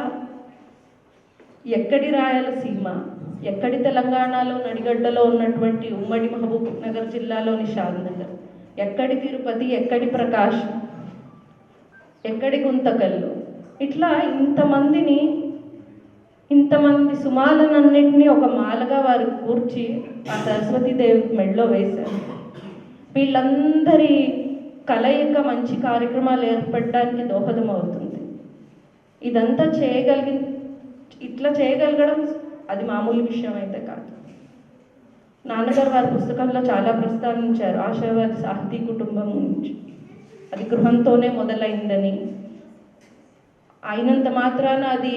[SPEAKER 3] ఎక్కడి రాయలసీమ, ఎక్కడి తెలంగాణలో నడిగడ్డలో ఉన్నటువంటి ఉమ్మడి మహబూబ్ నగర్ జిల్లాలోని షాద్నగర్, ఎక్కడి తిరుపతి, ఎక్కడి ప్రకాష్, ఎక్కడి గుంతకల్లు, ఇట్లా ఇంతమంది సుమాలనన్నింటినీ ఒక మాలగా వారు కూర్చి ఆ సరస్వతీదేవి మెడలో వేశారు. వీళ్ళందరి కలయిక మంచి కార్యక్రమాలు ఏర్పడడానికి దోహదం అవుతుంది. ఇదంతా ఇట్లా చేయగలగడం అది మామూలు విషయం అయితే కాదు. నాన్నగారు వారి పుస్తకంలో చాలా ప్రస్తావించారు ఆశావాది సాహితీ కుటుంబం నుంచి. అది గృహంతోనే మొదలైందని, అయినంత మాత్రాన అది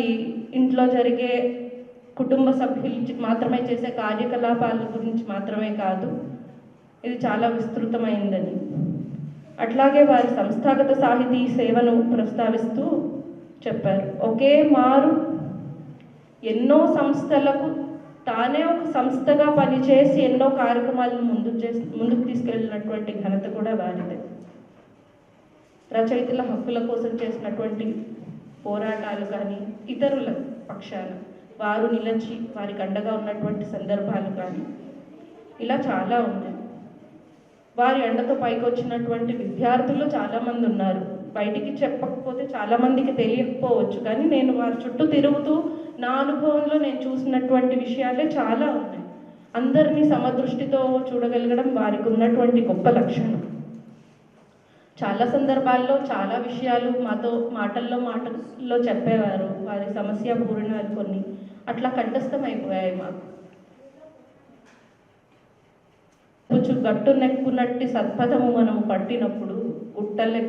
[SPEAKER 3] ఇంట్లో జరిగే కుటుంబ సభ్యులు మాత్రమే చేసే కార్యకలాపాల గురించి మాత్రమే కాదు, ఇది చాలా విస్తృతమైందని. అట్లాగే వారి సంస్థాగత సాహితీ సేవను ప్రస్తావిస్తూ చెప్పారు, ఒకే మారు ఎన్నో సంస్థలకు తానే ఒక సంస్థగా పనిచేసి ఎన్నో కార్యక్రమాలను ముందుకు తీసుకెళ్ళినటువంటి ఘనత కూడా వారిదే. రచయితల హక్కుల కోసం చేసినటువంటి పోరాటాలు కానీ, ఇతరుల పక్షాన వారు నిలిచి వారికి అండగా ఉన్నటువంటి సందర్భాలు కానీ, ఇలా చాలా ఉన్నాయి. వారి అండతో పైకి వచ్చినటువంటి విద్యార్థులు చాలామంది ఉన్నారు. బయటికి చెప్పకపోతే చాలామందికి తెలియకపోవచ్చు, కానీ నేను వారి చుట్టూ తిరుగుతూ నా అనుభవంలో నేను చూసినటువంటి విషయాలే చాలా ఉన్నాయి. అందరినీ సమదృష్టితో చూడగలగడం వారికి ఉన్నటువంటి గొప్ప లక్షణం. చాలా సందర్భాల్లో చాలా విషయాలు మాటల్లో చెప్పేవారు. వారి సమస్య పూర్ణాలు కొన్ని అట్లా కంఠస్థమైపోయాయి మాకు. కొంచెం గట్టు నెక్కున్నట్టి సత్పథము మనము పట్టినప్పుడు గుట్టలె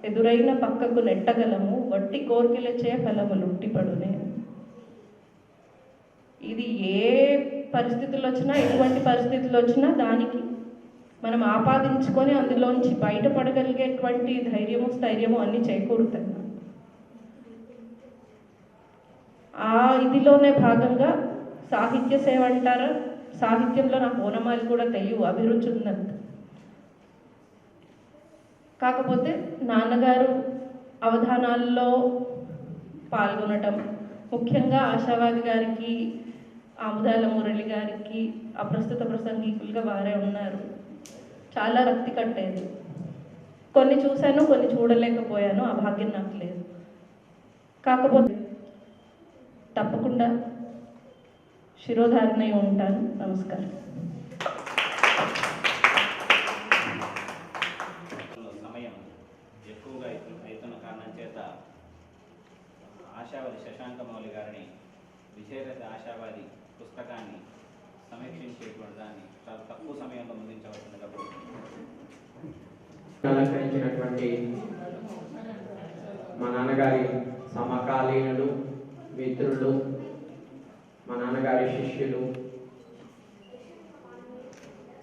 [SPEAKER 3] ఎదురైన పక్కకు నెట్టగలము, వట్టి కోరికలచే ఫలములు ఉట్టిపడునే. ఇది ఏ పరిస్థితులు వచ్చినా, ఎటువంటి పరిస్థితులు వచ్చినా దానికి మనం ఆపాదించుకొని అందులోంచి బయటపడగలిగేటువంటి ధైర్యము, స్థైర్యము అన్నీ చేకూరుతాయి. ఆ ఇదిలోనే భాగంగా సాహిత్య సేవ అంటారా, సాహిత్యంలో నాకు ఓనమాలు కూడా తెలియవు, అభిరుచి ఉన్నంత. కాకపోతే నాన్నగారు అవధానాల్లో పాల్గొనటం, ముఖ్యంగా ఆశావాది గారికి, ఆముదాల మురళి గారికి అప్రస్తుత ప్రసంగికులుగా వారే ఉన్నారు. చాలా రక్తి కట్టేది. కొన్ని చూశాను, కొన్ని చూడలేకపోయాను, ఆ భాగ్యం నాకు లేదు. కాకపోతే తప్పకుండా శిరోధారణ ఉంటాను. నమస్కారం.
[SPEAKER 1] సమయం ఎక్కువగా అవుతున్న కారణం చేత ఆశావాది శశాంక మౌలి గారిని విజయరథ ఆశావాది పుస్తకాన్ని
[SPEAKER 4] సమీక్షించేటువంటి దాన్ని చాలా తక్కువ సమయంలో ముగించవలసిందిగా కోరుతున్నాను.
[SPEAKER 5] అలంకరించినటువంటి మా నాన్నగారి సమకాలీనులు, మిత్రులు, మా నాన్నగారి శిష్యులు,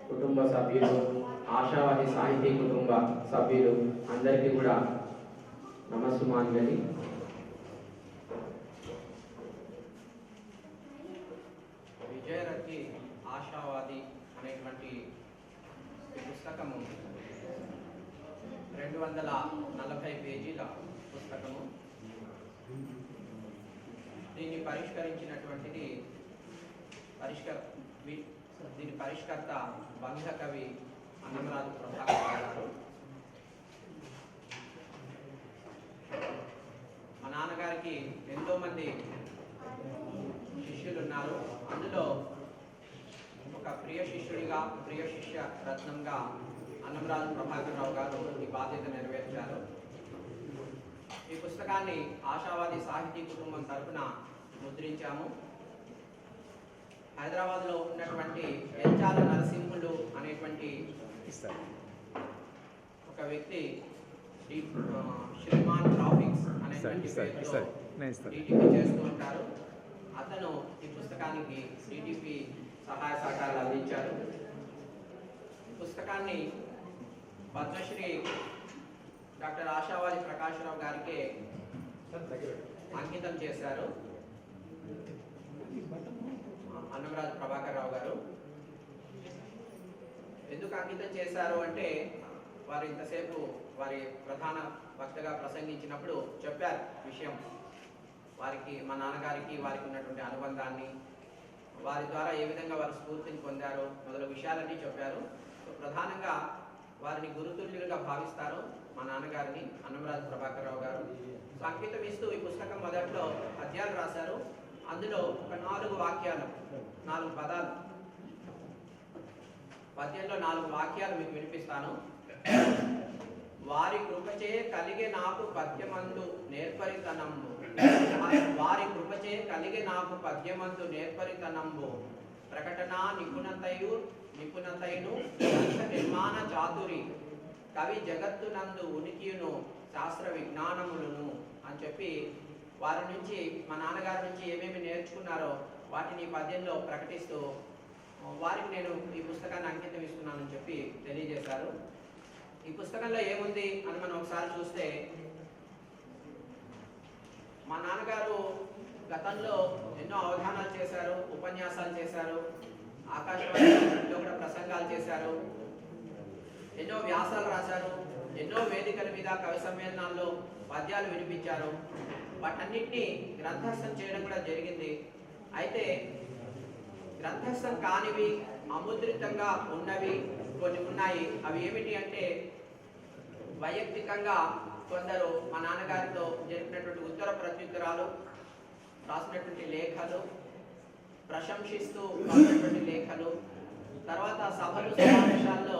[SPEAKER 5] కుటుంబ సభ్యులు, ఆశావాది సాహితీ కుటుంబ సభ్యులు అందరికీ కూడా నమస్సుమాంజలి.
[SPEAKER 6] విజయరథి ఆశావాది అనేటువంటి పుస్తకము 240 పేజీల పుస్తకము. దీన్ని పరిష్కరించినటువంటిది దీని పరిష్కర్త బంధ కవి అన్నమరాజు ప్రభాకర్ గారు. మా నాన్నగారికి ఎంతోమంది శిష్యులు ఉన్నారు. అందులో ఒక ప్రియ శిష్యుడిగా, ప్రియ శిష్య రత్నంగా అన్నమరాజు ప్రభాకర్ రావు గారు ఈ బాధ్యత నెరవేర్చారు. ఈ పుస్తకాన్ని ఆశావాది సాహితీ కుటుంబం తరఫున ముద్రించాము. హైదరాబాద్లో ఉన్నటువంటి ఎంచాల నరసింహులు అనేటువంటి ఒక వ్యక్తి శ్రీమాన్ గ్రాఫిక్స్ అనేటువంటి పేరుతో టీటీపీ చేస్తూ ఉంటారు. అతను ఈ పుస్తకానికి టీటీపీ సహాయ సహకారాలు అందించారు. ఈ పుస్తకాన్ని పద్మశ్రీ డాక్టర్ ఆశావాది ప్రకాశ్రావు గారికి అంకితం చేశారు అన్నమరాజు ప్రభాకర్ రావు గారు. ఎందుకు అంకితం చేశారు అంటే, వారు ఇంతసేపు వారి ప్రధాన వక్తగా ప్రసంగించినప్పుడు చెప్పారు విషయం. వారికి, మా నాన్నగారికి వారికి ఉన్నటువంటి అనుబంధాన్ని, వారి ద్వారా ఏ విధంగా వారు స్ఫూర్తిని పొందారో మొదలు విషయాలన్నీ చెప్పారు. ప్రధానంగా వారిని గురుతుల్యులుగా భావిస్తారు మా నాన్నగారిని, అన్నమరాజు ప్రభాకర్ రావు గారు. అంకితం ఇస్తూ ఈ పుస్తకం మొదట్లో పద్యాలు రాశారు. అందులో ఒక 4 వాక్యాలు, 4 పదాలు, పద్యంలో 4 వాక్యాలు మీకు వినిపిస్తాను. వారి కృపచే కలిగే నాకు పద్యమందు నేర్పరితనంబు, వారి కృపచే కలిగే నాకు పద్యమందు నేర్పరితనంబు, ప్రకటన నిపుణతయును నిర్మాణ చాతురి, కవి జగత్తునందు ఉనికియును శాస్త్ర విజ్ఞానములను అని చెప్పి వారి నుంచి, మా నాన్నగారి నుంచి ఏమేమి నేర్చుకున్నారో వాటిని పద్యంలో ప్రకటిస్తూ వారికి నేను ఈ పుస్తకాన్ని అంకితం ఇస్తున్నానని చెప్పి తెలియజేశారు. ఈ పుస్తకంలో ఏముంది అని మనం ఒకసారి చూస్తే, మా నాన్నగారు గతంలో ఎన్నో అవధానాలు చేశారు, ఉపన్యాసాలు చేశారు, ఆకాశవాణిలో కూడా ప్రసంగాలు చేశారు, ఎన్నో వ్యాసాలు రాశారు, ఎన్నో వేదికల మీద కవి సమ్మేళనాల్లో పద్యాలు వినిపించారు. వాటన్నిటినీ గ్రంథస్థం చేయడం కూడా జరిగింది. అయితే గ్రంథస్థం కానివి, అముద్రితంగా ఉన్నవి కొన్ని ఉన్నాయి. అవి ఏమిటి అంటే, వైయక్తికంగా కొందరు మా నాన్నగారితో జరిపినటువంటి ఉత్తర ప్రత్యుత్తరాలు, రాసినటువంటి లేఖలు, ప్రశంసిస్తూ రాసినటువంటి లేఖలు, తర్వాత సభలు సమావేశాల్లో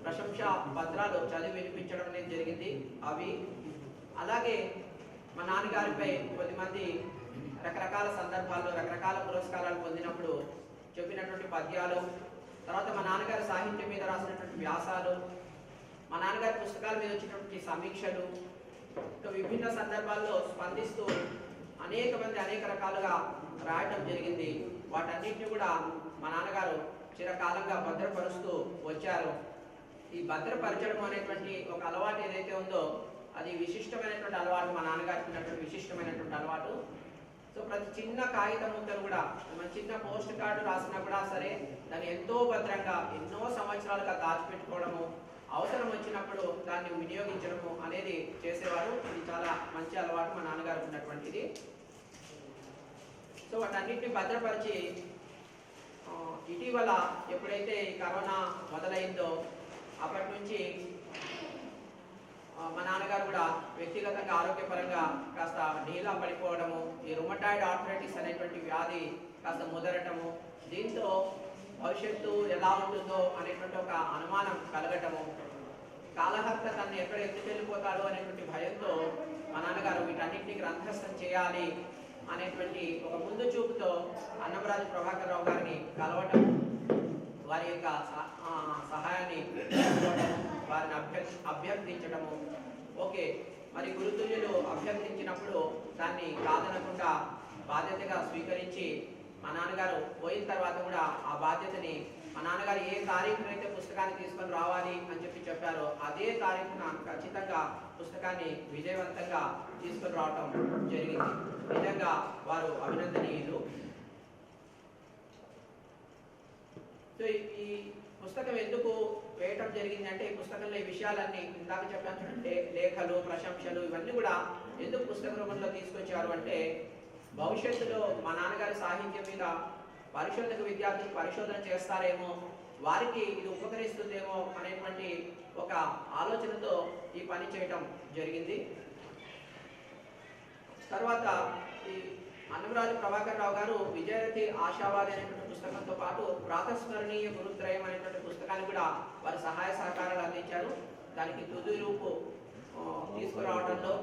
[SPEAKER 6] ప్రశంసా పత్రాలు చదివి వినిపించడం అనేది జరిగింది. అవి అలాగే మా నాన్నగారిపై కొద్దిమంది రకరకాల సందర్భాల్లో రకరకాల పురస్కారాలు పొందినప్పుడు చెప్పినటువంటి పద్యాలు, తర్వాత మా నాన్నగారి సాహిత్యం మీద రాసినటువంటి వ్యాసాలు, మా నాన్నగారి పుస్తకాల మీద వచ్చినటువంటి సమీక్షలు, విభిన్న సందర్భాల్లో స్పందిస్తూ అనేక మంది అనేక రకాలుగా రాయటం జరిగింది. వాటన్నిటిని కూడా మా నాన్నగారు చిరకాలంగా భద్రపరుస్తూ వచ్చారు. ఈ భద్రపరచడం అనేటువంటి ఒక అలవాటు ఏదైతే ఉందో అది విశిష్టమైనటువంటి అలవాటు, మా నాన్నగారికి ఉన్నటువంటి విశిష్టమైనటువంటి అలవాటు. సో ప్రతి చిన్న కాగితం ముక్కలు కూడా, మన చిన్న పోస్ట్ కార్డు రాసినా కూడా సరే, దాన్ని ఎంతో భద్రంగా ఎన్నో సంవత్సరాలుగా దాచిపెట్టుకోవడము, అవసరం వచ్చినప్పుడు దాన్ని వినియోగించడము అనేది చేసేవారు. ఇది చాలా మంచి అలవాటు మా నాన్నగారికి ఉన్నటువంటిది. సో వాటన్నిటిని భద్రపరిచి ఇటీవల ఎప్పుడైతే ఈ కరోనా మొదలైందో అప్పటి నుంచి మా నాన్నగారు కూడా వ్యక్తిగతంగా ఆరోగ్యపరంగా కాస్త ఢీలా పడిపోవడము, ఈ రుమటాయిడ్ ఆర్థరైటిస్ అనేటువంటి వ్యాధి కాస్త ముదరటము, దీంతో భవిష్యత్తు ఎలా ఉంటుందో అనేటువంటి ఒక అనుమానం కలగటము, కాలహర్త తను ఎక్కడ ఎత్తుకెళ్ళిపోతాడో అనేటువంటి భయంతో మా నాన్నగారు వీటన్నింటినీ గ్రంథస్థం చేయాలి అనేటువంటి ఒక ముందు చూపుతో అన్నమరాజు ప్రభాకర్ రావు గారిని కలవటం, వారి యొక్క సహాయాన్ని వారిని అభ్యర్థించడము. ఓకే, మరి గురుతుల్యులు అభ్యర్థించినప్పుడు దాన్ని కాదనకుండా బాధ్యతగా స్వీకరించి మా నాన్నగారు పోయిన తర్వాత కూడా ఆ బాధ్యతని మా నాన్నగారు ఏ తారీఖునైతే పుస్తకాన్ని తీసుకొని రావాలి అని చెప్పారో అదే తారీఖున ఖచ్చితంగా పుస్తకాన్ని విజయవంతంగా తీసుకొని రావటం జరిగింది. నిజంగా వారు అభినందనీయులు. సో ఈ పుస్తకం ఎందుకు వేయటం జరిగింది అంటే, ఈ పుస్తకంలో ఈ విషయాలన్నీ ఇందాక చెప్పాను చూడండి, లేఖలు, ప్రశంసలు ఇవన్నీ కూడా ఎందుకు పుస్తక రూపంలో తీసుకొచ్చారు అంటే, భవిష్యత్తులో మా నాన్నగారి సాహిత్యం మీద పరిశోధక విద్యార్థులు పరిశోధన చేస్తారేమో, వారికి ఇది ఉపకరిస్తుందేమో అనేటువంటి ఒక ఆలోచనతో ఈ పని చేయటం జరిగింది. తర్వాత ఈ అన్నమరాజు ప్రభాకర్ రావు గారు విజయరథి ఆశావాది అనేటువంటి పుస్తకంతో పాటు ప్రాతస్మరణీయ గురుత్రయం అనేటువంటి పుస్తకాన్ని కూడా వారి సహాయ సహకారాలు అందించారు. దానికి తుది రూపు తీసుకురావడంలో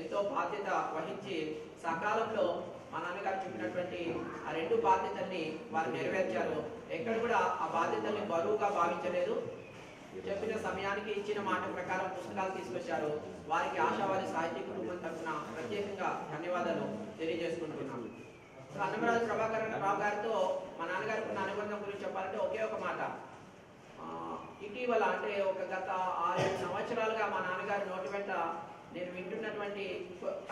[SPEAKER 6] ఎంతో బాధ్యత వహించి సకాలంలో మా నాన్నగారు చెప్పినటువంటి ఆ రెండు బాధ్యతల్ని వారు నెరవేర్చారు. ఎక్కడ కూడా ఆ బాధ్యతల్ని బరువుగా భావించలేదు. చెప్పిన సమయానికి ఇచ్చిన మాట ప్రకారం పుస్తకాలు తీసుకొచ్చారు. వారికి ఆశావాది సాహిత్య కుటుంబం తరఫున ప్రత్యేకంగా ధన్యవాదాలు తెలియజేసుకుంటున్నాను. అన్నమరాజు ప్రభాకర్ రావు గారితో మా నాన్నగారికి ఉన్న అనుబంధం గురించి చెప్పాలంటే ఒకే ఒక మాట. ఇటీవల అంటే ఒక గత 6 సంవత్సరాలుగా మా నాన్నగారి నోటి వెంట నేను వింటున్నటువంటి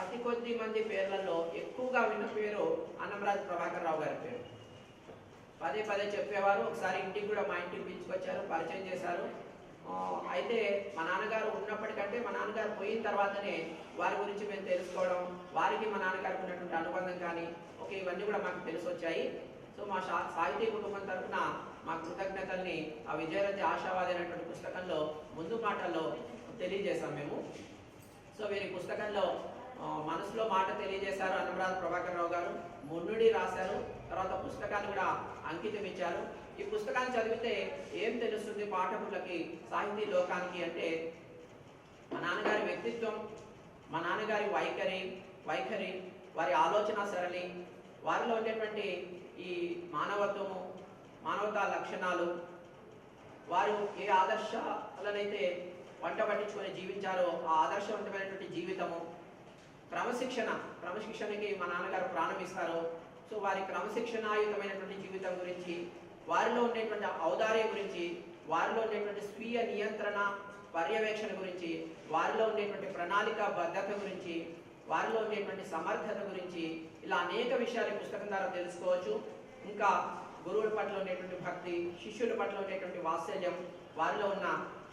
[SPEAKER 6] అతి కొద్ది మంది పేర్లలో ఎక్కువగా విన్న పేరు అన్నమరాజు ప్రభాకర్ రావు గారి పేరు. పదే పదే చెప్పేవారు. ఒకసారి ఇంటికి కూడా మా ఇంటికి పిలుచుకొచ్చారు, పరిచయం చేశారు. అయితే మా నాన్నగారు ఉన్నప్పటికంటే మా నాన్నగారు పోయిన తర్వాతనే వారి గురించి మేము తెలుసుకోవడం, వారికి మా నాన్నగారికి ఉన్నటువంటి అనుబంధం కానీ ఓకే ఇవన్నీ కూడా మాకు తెలిసి వచ్చాయి. సో మా సాహితీ కుటుంబం తరఫున మా కృతజ్ఞతల్ని ఆ విజయరథి ఆశావాది అనేటువంటి పుస్తకంలో ముందు మాటల్లో తెలియజేశాం మేము. సో వీరి పుస్తకంలో మనసులో మాట తెలియజేశారు అన్నమరాజు ప్రభాకర్ రావు గారు, మున్నుడి రాశారు, తర్వాత పుస్తకాన్ని కూడా అంకితం ఇచ్చారు. ఈ పుస్తకాన్ని చదివితే ఏం తెలుస్తుంది పాఠకులకి, సాహితీ లోకానికి అంటే, మా నాన్నగారి వ్యక్తిత్వం, మా నాన్నగారి వైఖరి, వారి ఆలోచన సరళి, వారిలో ఉండేటువంటి ఈ మానవత్వము, మానవతా లక్షణాలు, వారు ఏ ఆదర్శాలనైతే వంట పట్టించుకొని జీవించారో ఆ ఆదర్శవంతమైనటువంటి జీవితము, క్రమశిక్షణకి మా నాన్నగారు ప్రాణం ఇస్తారు. సో వారి క్రమశిక్షణాయుతమైనటువంటి జీవితం గురించి, వారిలో ఉండేటువంటి ఔదార్యం గురించి, వారిలో ఉండేటువంటి స్వీయ నియంత్రణ పర్యవేక్షణ గురించి, వారిలో ఉండేటువంటి ప్రణాళిక బద్ధత గురించి, వారిలో ఉండేటువంటి సమర్థత గురించి, ఇలా అనేక విషయాలు పుస్తకం ద్వారా తెలుసుకోవచ్చు. ఇంకా గురువుల పట్ల ఉండేటువంటి భక్తి, శిష్యుల పట్ల ఉండేటువంటి వాత్సల్యం, వారిలో ఉన్న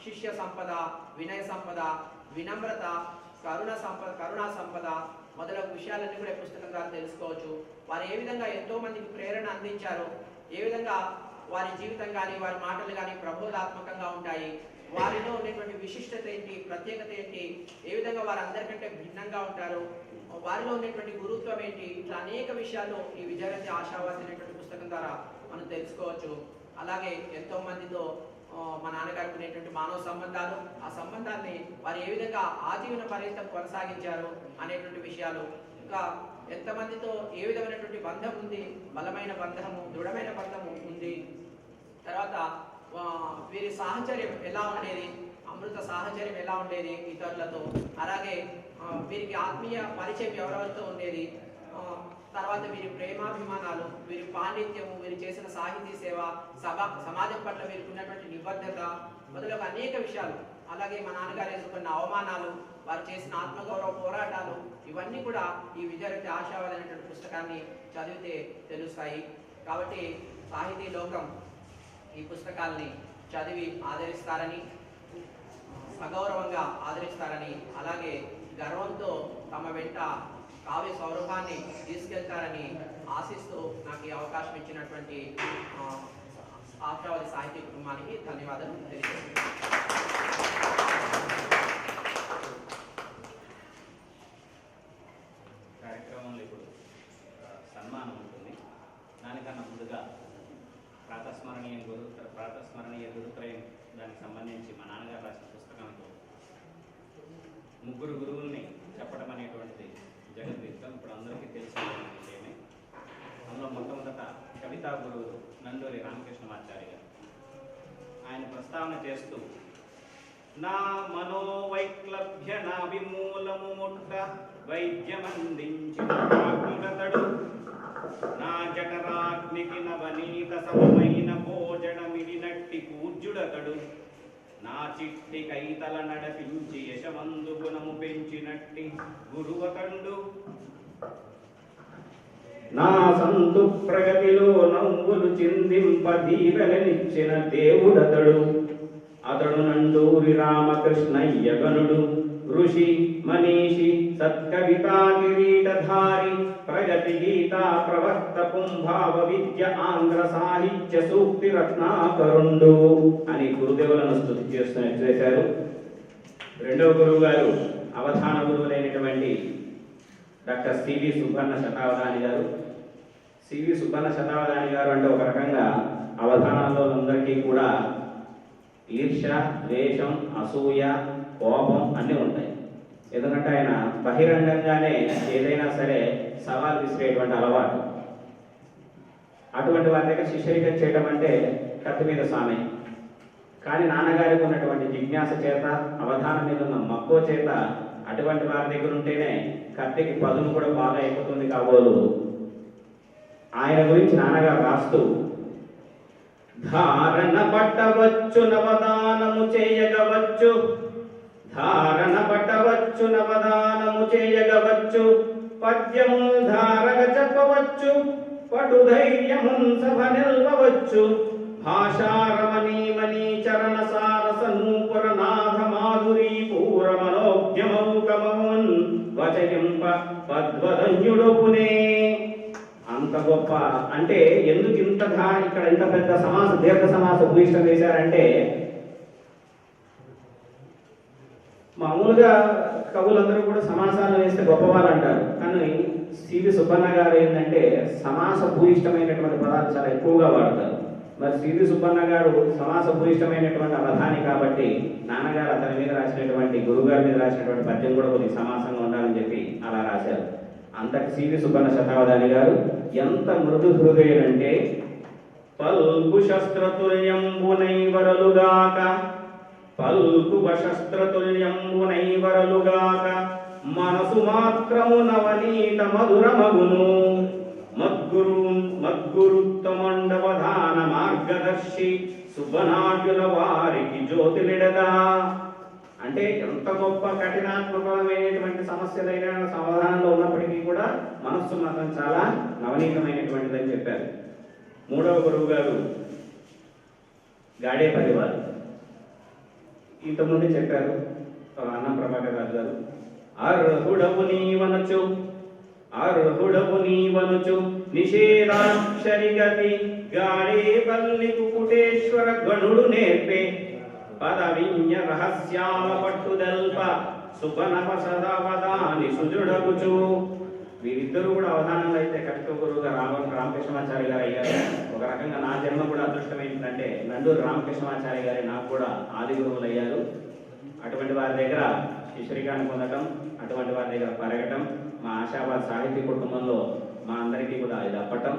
[SPEAKER 6] శిష్య సంపద, వినయ సంపద, వినమ్రత, కరుణా సంపద మొదలగు విషయాలన్నీ కూడా పుస్తకం ద్వారా తెలుసుకోవచ్చు. వారు ఏ విధంగా ఎంతో మందికి ప్రేరణ అందించారు, ఏ విధంగా వారి జీవితం కానీ వారి మాటలు కానీ ప్రబోధాత్మకంగా ఉంటాయి, వారిలో ఉండేటువంటి విశిష్టత ఏంటి, ప్రత్యేకత ఏంటి, ఏ విధంగా వారు అందరికంటే భిన్నంగా ఉంటారు, వారిలో ఉండేటువంటి గురుత్వం ఏంటి, ఇట్లా అనేక విషయాలు ఈ విజయరథి ఆశావాది అనేటువంటి పుస్తకం ద్వారా మనం తెలుసుకోవచ్చు. అలాగే ఎంతో మందితో మా నాన్నగారికి ఉండేటువంటి మానవ సంబంధాలు, ఆ సంబంధాన్ని వారు ఏ విధంగా ఆజీవన పర్యంతం కొనసాగించారు అనేటువంటి విషయాలు, ఇంకా ఎంతమందితో ఏ విధమైనటువంటి బంధం ఉంది, బలమైన బంధము, దృఢమైన బంధము ఉంది, తర్వాత వీరి సాహచర్యం ఎలా ఉండేది, అమృత సాహచర్యం ఎలా ఉండేది ఇతరులతో, అలాగే వీరికి ఆత్మీయ పరిచయం ఎవరెవరితో ఉండేది, తర్వాత వీరి ప్రేమాభిమానాలు, వీరి పాండిత్యము, వీరు చేసిన సాహితీ సేవ, సమాజం పట్ల వీరికి ఉన్నటువంటి నిబద్ధత మొదలగు అనేక విషయాలు, అలాగే మా నాన్నగారు ఎదుర్కొన్న అవమానాలు, వారు చేసిన ఆత్మగౌరవ పోరాటాలు, ఇవన్నీ కూడా ఈ విజయరథి ఆశావాది అనేటువంటి పుస్తకాన్ని చదివితే తెలుస్తాయి. కాబట్టి సాహితీ లోకం ఈ పుస్తకాల్ని చదివి ఆదరిస్తారని, సగౌరవంగా ఆదరిస్తారని, అలాగే గర్వంతో తమ వెంట కావ్య సౌరభాన్ని తీసుకెళ్తారని ఆశిస్తూ నాకు ఈ అవకాశం ఇచ్చినటువంటి ఆశావాది సాహితీ కుటుంబానికి ధన్యవాదాలు తెలియజేస్తున్నాను.
[SPEAKER 4] కార్యక్రమంలో ఇప్పుడు సన్మానం ఉంటుంది. దానికన్నా ముందుగా ప్రాతస్మరణీయ గురుత్రయం దానికి సంబంధించి మా నాన్నగారు రాసిన పుస్తకంతో 3 గురువుల్ని చెప్పడం అనేటువంటిది జగద్విత్తం, ఇప్పుడు అందరికీ తెలిసిన విషయమే. అందులో మొట్టమొదట కవితా గురువులు నందూరి రామకృష్ణమాచారి గారు. ఆయన ప్రస్తావన చేస్తూ నా మనోవైక్లభ్య నాభిమూలము ముట్ట వైద్యమందించిన ప్రాజ్ఞుడతడు నా జఠరాగ్నికి నవనీత సమమైన భోజనమిడినట్టి పూజ్యుడతడు నా చిట్టి కైతల నడపించి యశమందు గుణము పెంచినట్టి గురువతండు
[SPEAKER 1] నా సంతు ప్రగతిలో నవ్వులు చిందింప దీవెలనిచ్చిన దేవుడతడు అతడు నండూరి రామకృష్ణయ్య గనుడు ఋషి మనీషి సత్కవితా కిరీటధారి ప్రగతి గీతా ప్రవక్త కుంభావ విద్య ఆంధ్ర సాహిత్య సూక్తి రత్నాకరుండు అని గురుదేవులను స్తుతి చేశారు. రెండవ గురువు గారు అవధాన గురువులైనటువంటి డాక్టర్ సివి సుబ్బన్న శతావధాని గారు. సివి సుబ్బన్న శతావధాని గారు అంటే ఒక రకంగా అవధానంలో అందరికీ కూడా ఈర్ష, ద్వేషం, అసూయ, కోపం అన్నీ ఉంటాయి. ఎందుకంటే ఆయన బహిరంగంగానే ఏదైనా సరే సవాల్ విసిరేటువంటి అలవాటు. అటువంటి వారి దగ్గర శిష్యరికం చేయడం అంటే కత్తి మీద సామే. కానీ నాన్నగారికి ఉన్నటువంటి జిజ్ఞాస చేత, అవధానం మీద ఉన్న మక్కువ చేత అటువంటి వారి దగ్గర ఉంటేనే కత్తికి పదును కూడా బాగా ఎక్కుతుంది కాబోలు. ఆయన గురించి నాన్నగారు రాస్తూ ధారణ పట్టవచ్చు నవదానము చేయగవచ్చు, ధారణ పట్టవచ్చు నవదానము చేయగవచ్చు, పద్యము ధారగ చెప్పవచ్చు, పటు ధైర్యమున్ సభ నిల్వవచ్చు, భాషారమణీమణి చరణ సారస నూపుర నాథ మాధురీ పూర మనోజ్ఞమౌకమౌన్ వచయింప పద్వధన్యుడొపునే. అంత గొప్ప అంటే ఎందుకు ఇక్కడ ఇంత పెద్ద సమాస దీర్ఘ సమాస భూయిష్టం వేశారంటే, మామూలుగా కవులందరూ కూడా సమాసాలను వేస్తే గొప్పవాళ్ళు అంటారు. కానీ సివి సుబ్బన్న గారు ఏంటంటే సమాస భూయిష్టమైనటువంటి పదాలు చాలా ఎక్కువగా వాడతారు. మరి సివి సుబ్బన్న గారు సమాస భూయిష్టమైనటువంటి అవధాని కాబట్టి నాన్నగారు అతని మీద రాసినటువంటి గురుగారి మీద రాసినటువంటి పద్యం కూడా కొద్దిగా సమాసంగా ఉండాలని చెప్పి అలా రాశారు. అంతటి సివి సుబ్బన్న శతావధాని గారు ఎంత మృదు హృదయులంటే పల్కు శస్త్రతుల్యంబునైవరలుగాక, పల్కు శస్త్రతుల్యంబునైవరలుగాక, మనసు మాత్రము నవనీత మధురమగును, మద్గురుత్తమండవధాన మార్గదర్శి సుబ్బనార్యుల వారికి జ్యోతిలిడదా. అంటే ఎంత గొప్ప కఠినాత్మకమైనటువంటి సమస్యలైన సమాధానంలో ఉన్నప్పటికీ కూడా మనస్సు మాత్రం చాలా నవనీతమైనటువంటిదని చెప్పారు. మూడవ గురువు గారు గాడేపల్లి వారు. ఇంతకుముందు చెప్పారు అన్నం ప్రభాకర్ రాజు గారు. అర్హుడవు నీవనచు, అర్హుడవు నీవనుచు నిషేధాక్షరిగతి గాడేపల్లి కుకుటేశ్వర గణుడు నేర్పే పదవిజ్ఞ రహస్యాల పట్టుదల్ప సుపనపసదవదాని సుజుడగుచు. వీరిద్దరూ కూడా అవధానంలో అయితే కవిత్వ గురువుగా రామకృష్ణమాచారి గారు అయ్యారు. ఒక రకంగా నా జన్మ కూడా అదృష్టం ఏంటంటే నండూరు రామకృష్ణమాచారి గారి నాకు కూడా ఆది గురువులు అయ్యారు. అటువంటి వారి దగ్గర శిష్యరికాన్ని పొందటం, అటువంటి వారి దగ్గర పెరగటం, మా ఆశావాద సాహిత్య కుటుంబంలో మా అందరికీ కూడా ఇది అప్పటం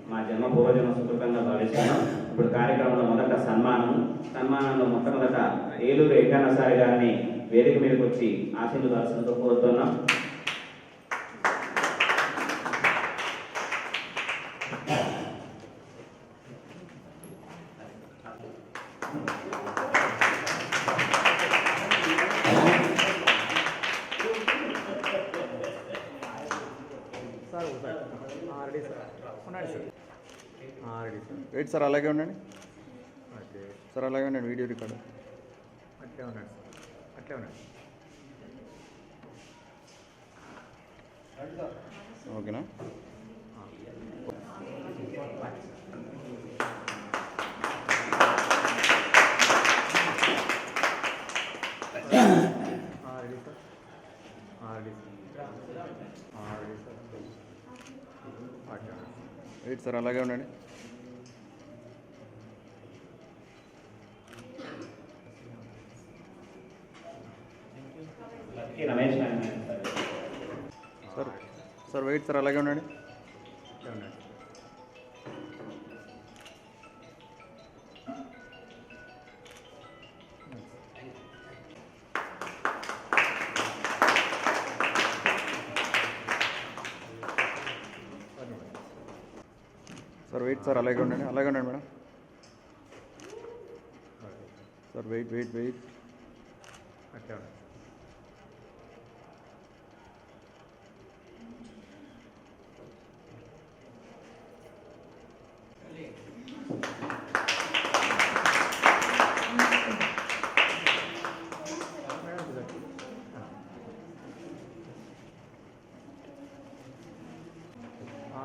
[SPEAKER 1] మా జన్మ పూర్వజన్మ సుకృతంగా భావిస్తున్నాం. ఇప్పుడు కార్యక్రమంలో మొదట సన్మానంలో మొట్టమొదట ఏలూరు ఏకానసారి గారిని వేదిక మీదకి వచ్చి ఆశీర్వాదాలతో కోరుతున్నాం.
[SPEAKER 7] వెయిట్ సార్, అలాగే ఉండండి సార్, అలాగే ఉండండి. వీడియో రికార్డ్
[SPEAKER 8] అట్లే ఉన్నాడు అట్లే ఉన్నాడు.
[SPEAKER 7] ఓకేనా? వెయిట్ సార్, అలాగే ఉండండి. సార్ వెయిట్ సార్, అలాగే ఉండండి. సార్ వెయిట్ సార్, అలాగే ఉండండి, అలాగే ఉండండి madam. Sir wait wait wait.
[SPEAKER 8] అట్లే ఉండండి.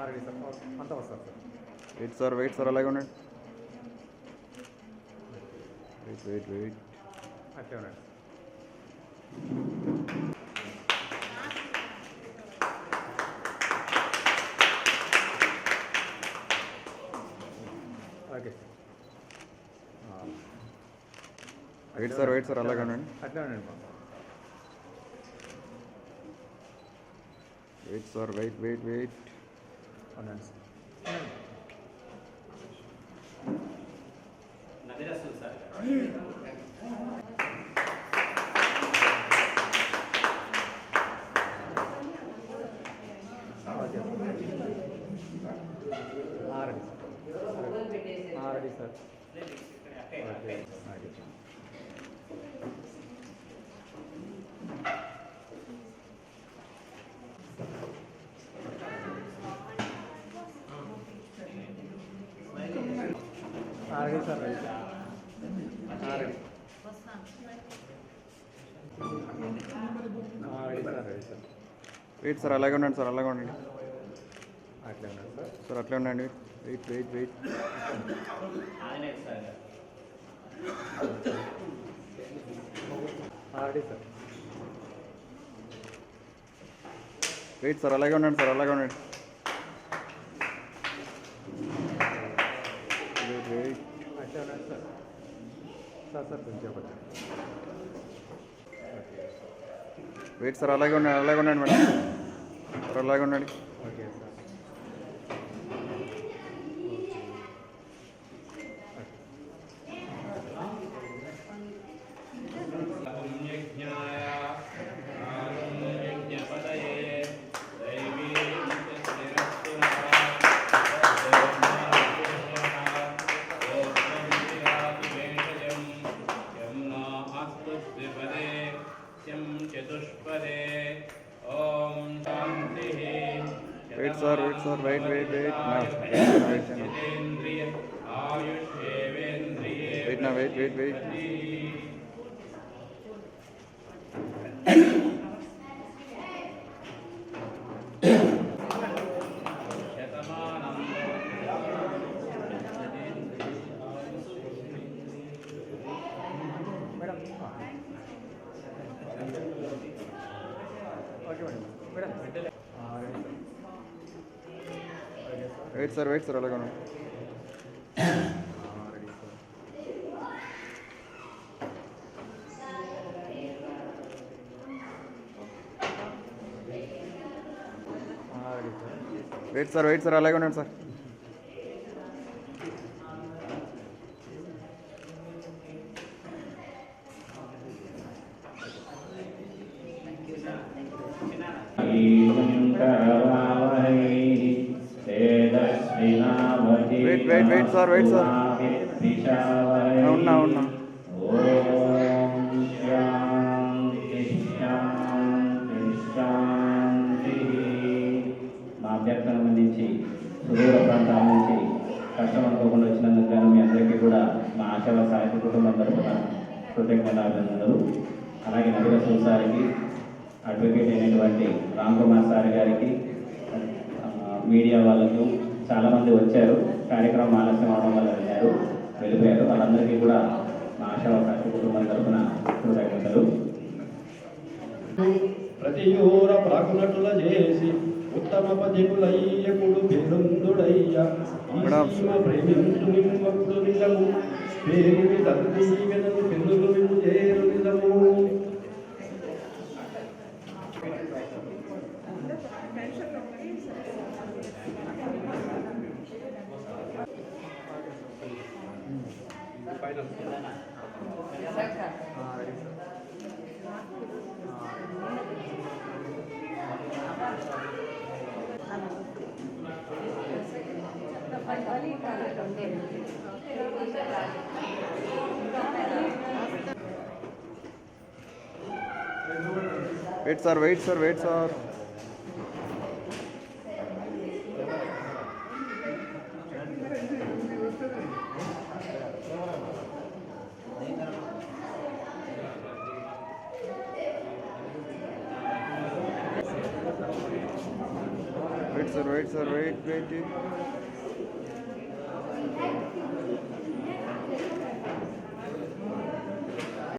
[SPEAKER 8] రెడీ సార్, అంతా వస్తారు sir.
[SPEAKER 7] Wait sir, wait sir, అలాగే ఉండండి. Wait wait wait.
[SPEAKER 8] అట్లే ఉండండి. Okay
[SPEAKER 7] wait sir, wait sir, అలాగే ఉండండి.
[SPEAKER 8] అట్లే ఉండండి బాబు.
[SPEAKER 7] Wait sir, wait wait wait.
[SPEAKER 8] ఉండండి సార్.
[SPEAKER 4] నదిరసులు sir.
[SPEAKER 8] Ready sir. Ready sir, ready sir. Ready. Ready sir, ready sir.
[SPEAKER 7] Wait sir, అలాగే ఉండండి సార్, అలాగే ఉండండి.
[SPEAKER 8] అట్లే ఉండండి సార్.
[SPEAKER 7] సార్ అట్లే ఉండండి. Wait wait wait.
[SPEAKER 4] Anjaneya sir.
[SPEAKER 8] Ready sir.
[SPEAKER 7] Wait sir, అలాగే ఉండండి సార్, అలాగే ఉండండి. Wait wait.
[SPEAKER 8] అట్లే ఉండండి సార్. సార్ సార్ కొంచెం
[SPEAKER 7] వెయిట్ సార్, అలాగే ఉండండి, అలాగే ఉండండి మేడం. సార్ అలాగే ఉండండి.
[SPEAKER 8] Okay sir.
[SPEAKER 7] Wait sir, wait sir, wait wait wait. Wait నా wait wait wait.
[SPEAKER 8] Madam okay madam. Madam
[SPEAKER 7] wait sir, wait sir, అలాగే ఉండండి.
[SPEAKER 8] Ready sir. Ready sir.
[SPEAKER 7] Wait sir, wait sir, అలాగే ఉండండి sir. Wait wait wait sir, wait sir. ఉన్నా ఉన్నా.
[SPEAKER 1] మా అభ్యర్థన నుంచి సుదూర ప్రాంతాల నుంచి కష్టం అనుకోకుండా వచ్చినందుకు గాను మీ అందరికీ కూడా మా ఆశల సాహిత్య కుటుంబం తరఫున కృతజ్ఞతాభినందనలు. అలాగే నదిరసులు సార్కి, అడ్వకేట్ అయినటువంటి రామ్ కుమార్ సార్ గారికి, మీడియా వాళ్ళకు చాలామంది వచ్చారు. కార్యక్రమం ఆలస్యం అవడం వల్ల వెళ్ళిపోయారు. వాళ్ళందరికీ కూడా మా ఆశా సాహిత్య కుటుంబం తరఫున కృతజ్ఞతలు.
[SPEAKER 2] ప్రతి ఊర ప్రాకునటుల చేసి ఉత్తమ పదికులయ్యకుడు పేరుందుడయ్య ప్రేమించు నిమ్మకుడు నిజము పేరు తల్లిగనను పెందులు విను చేరు నిజము.
[SPEAKER 7] Wait sir wait sir wait sir wait sir wait sir wait wait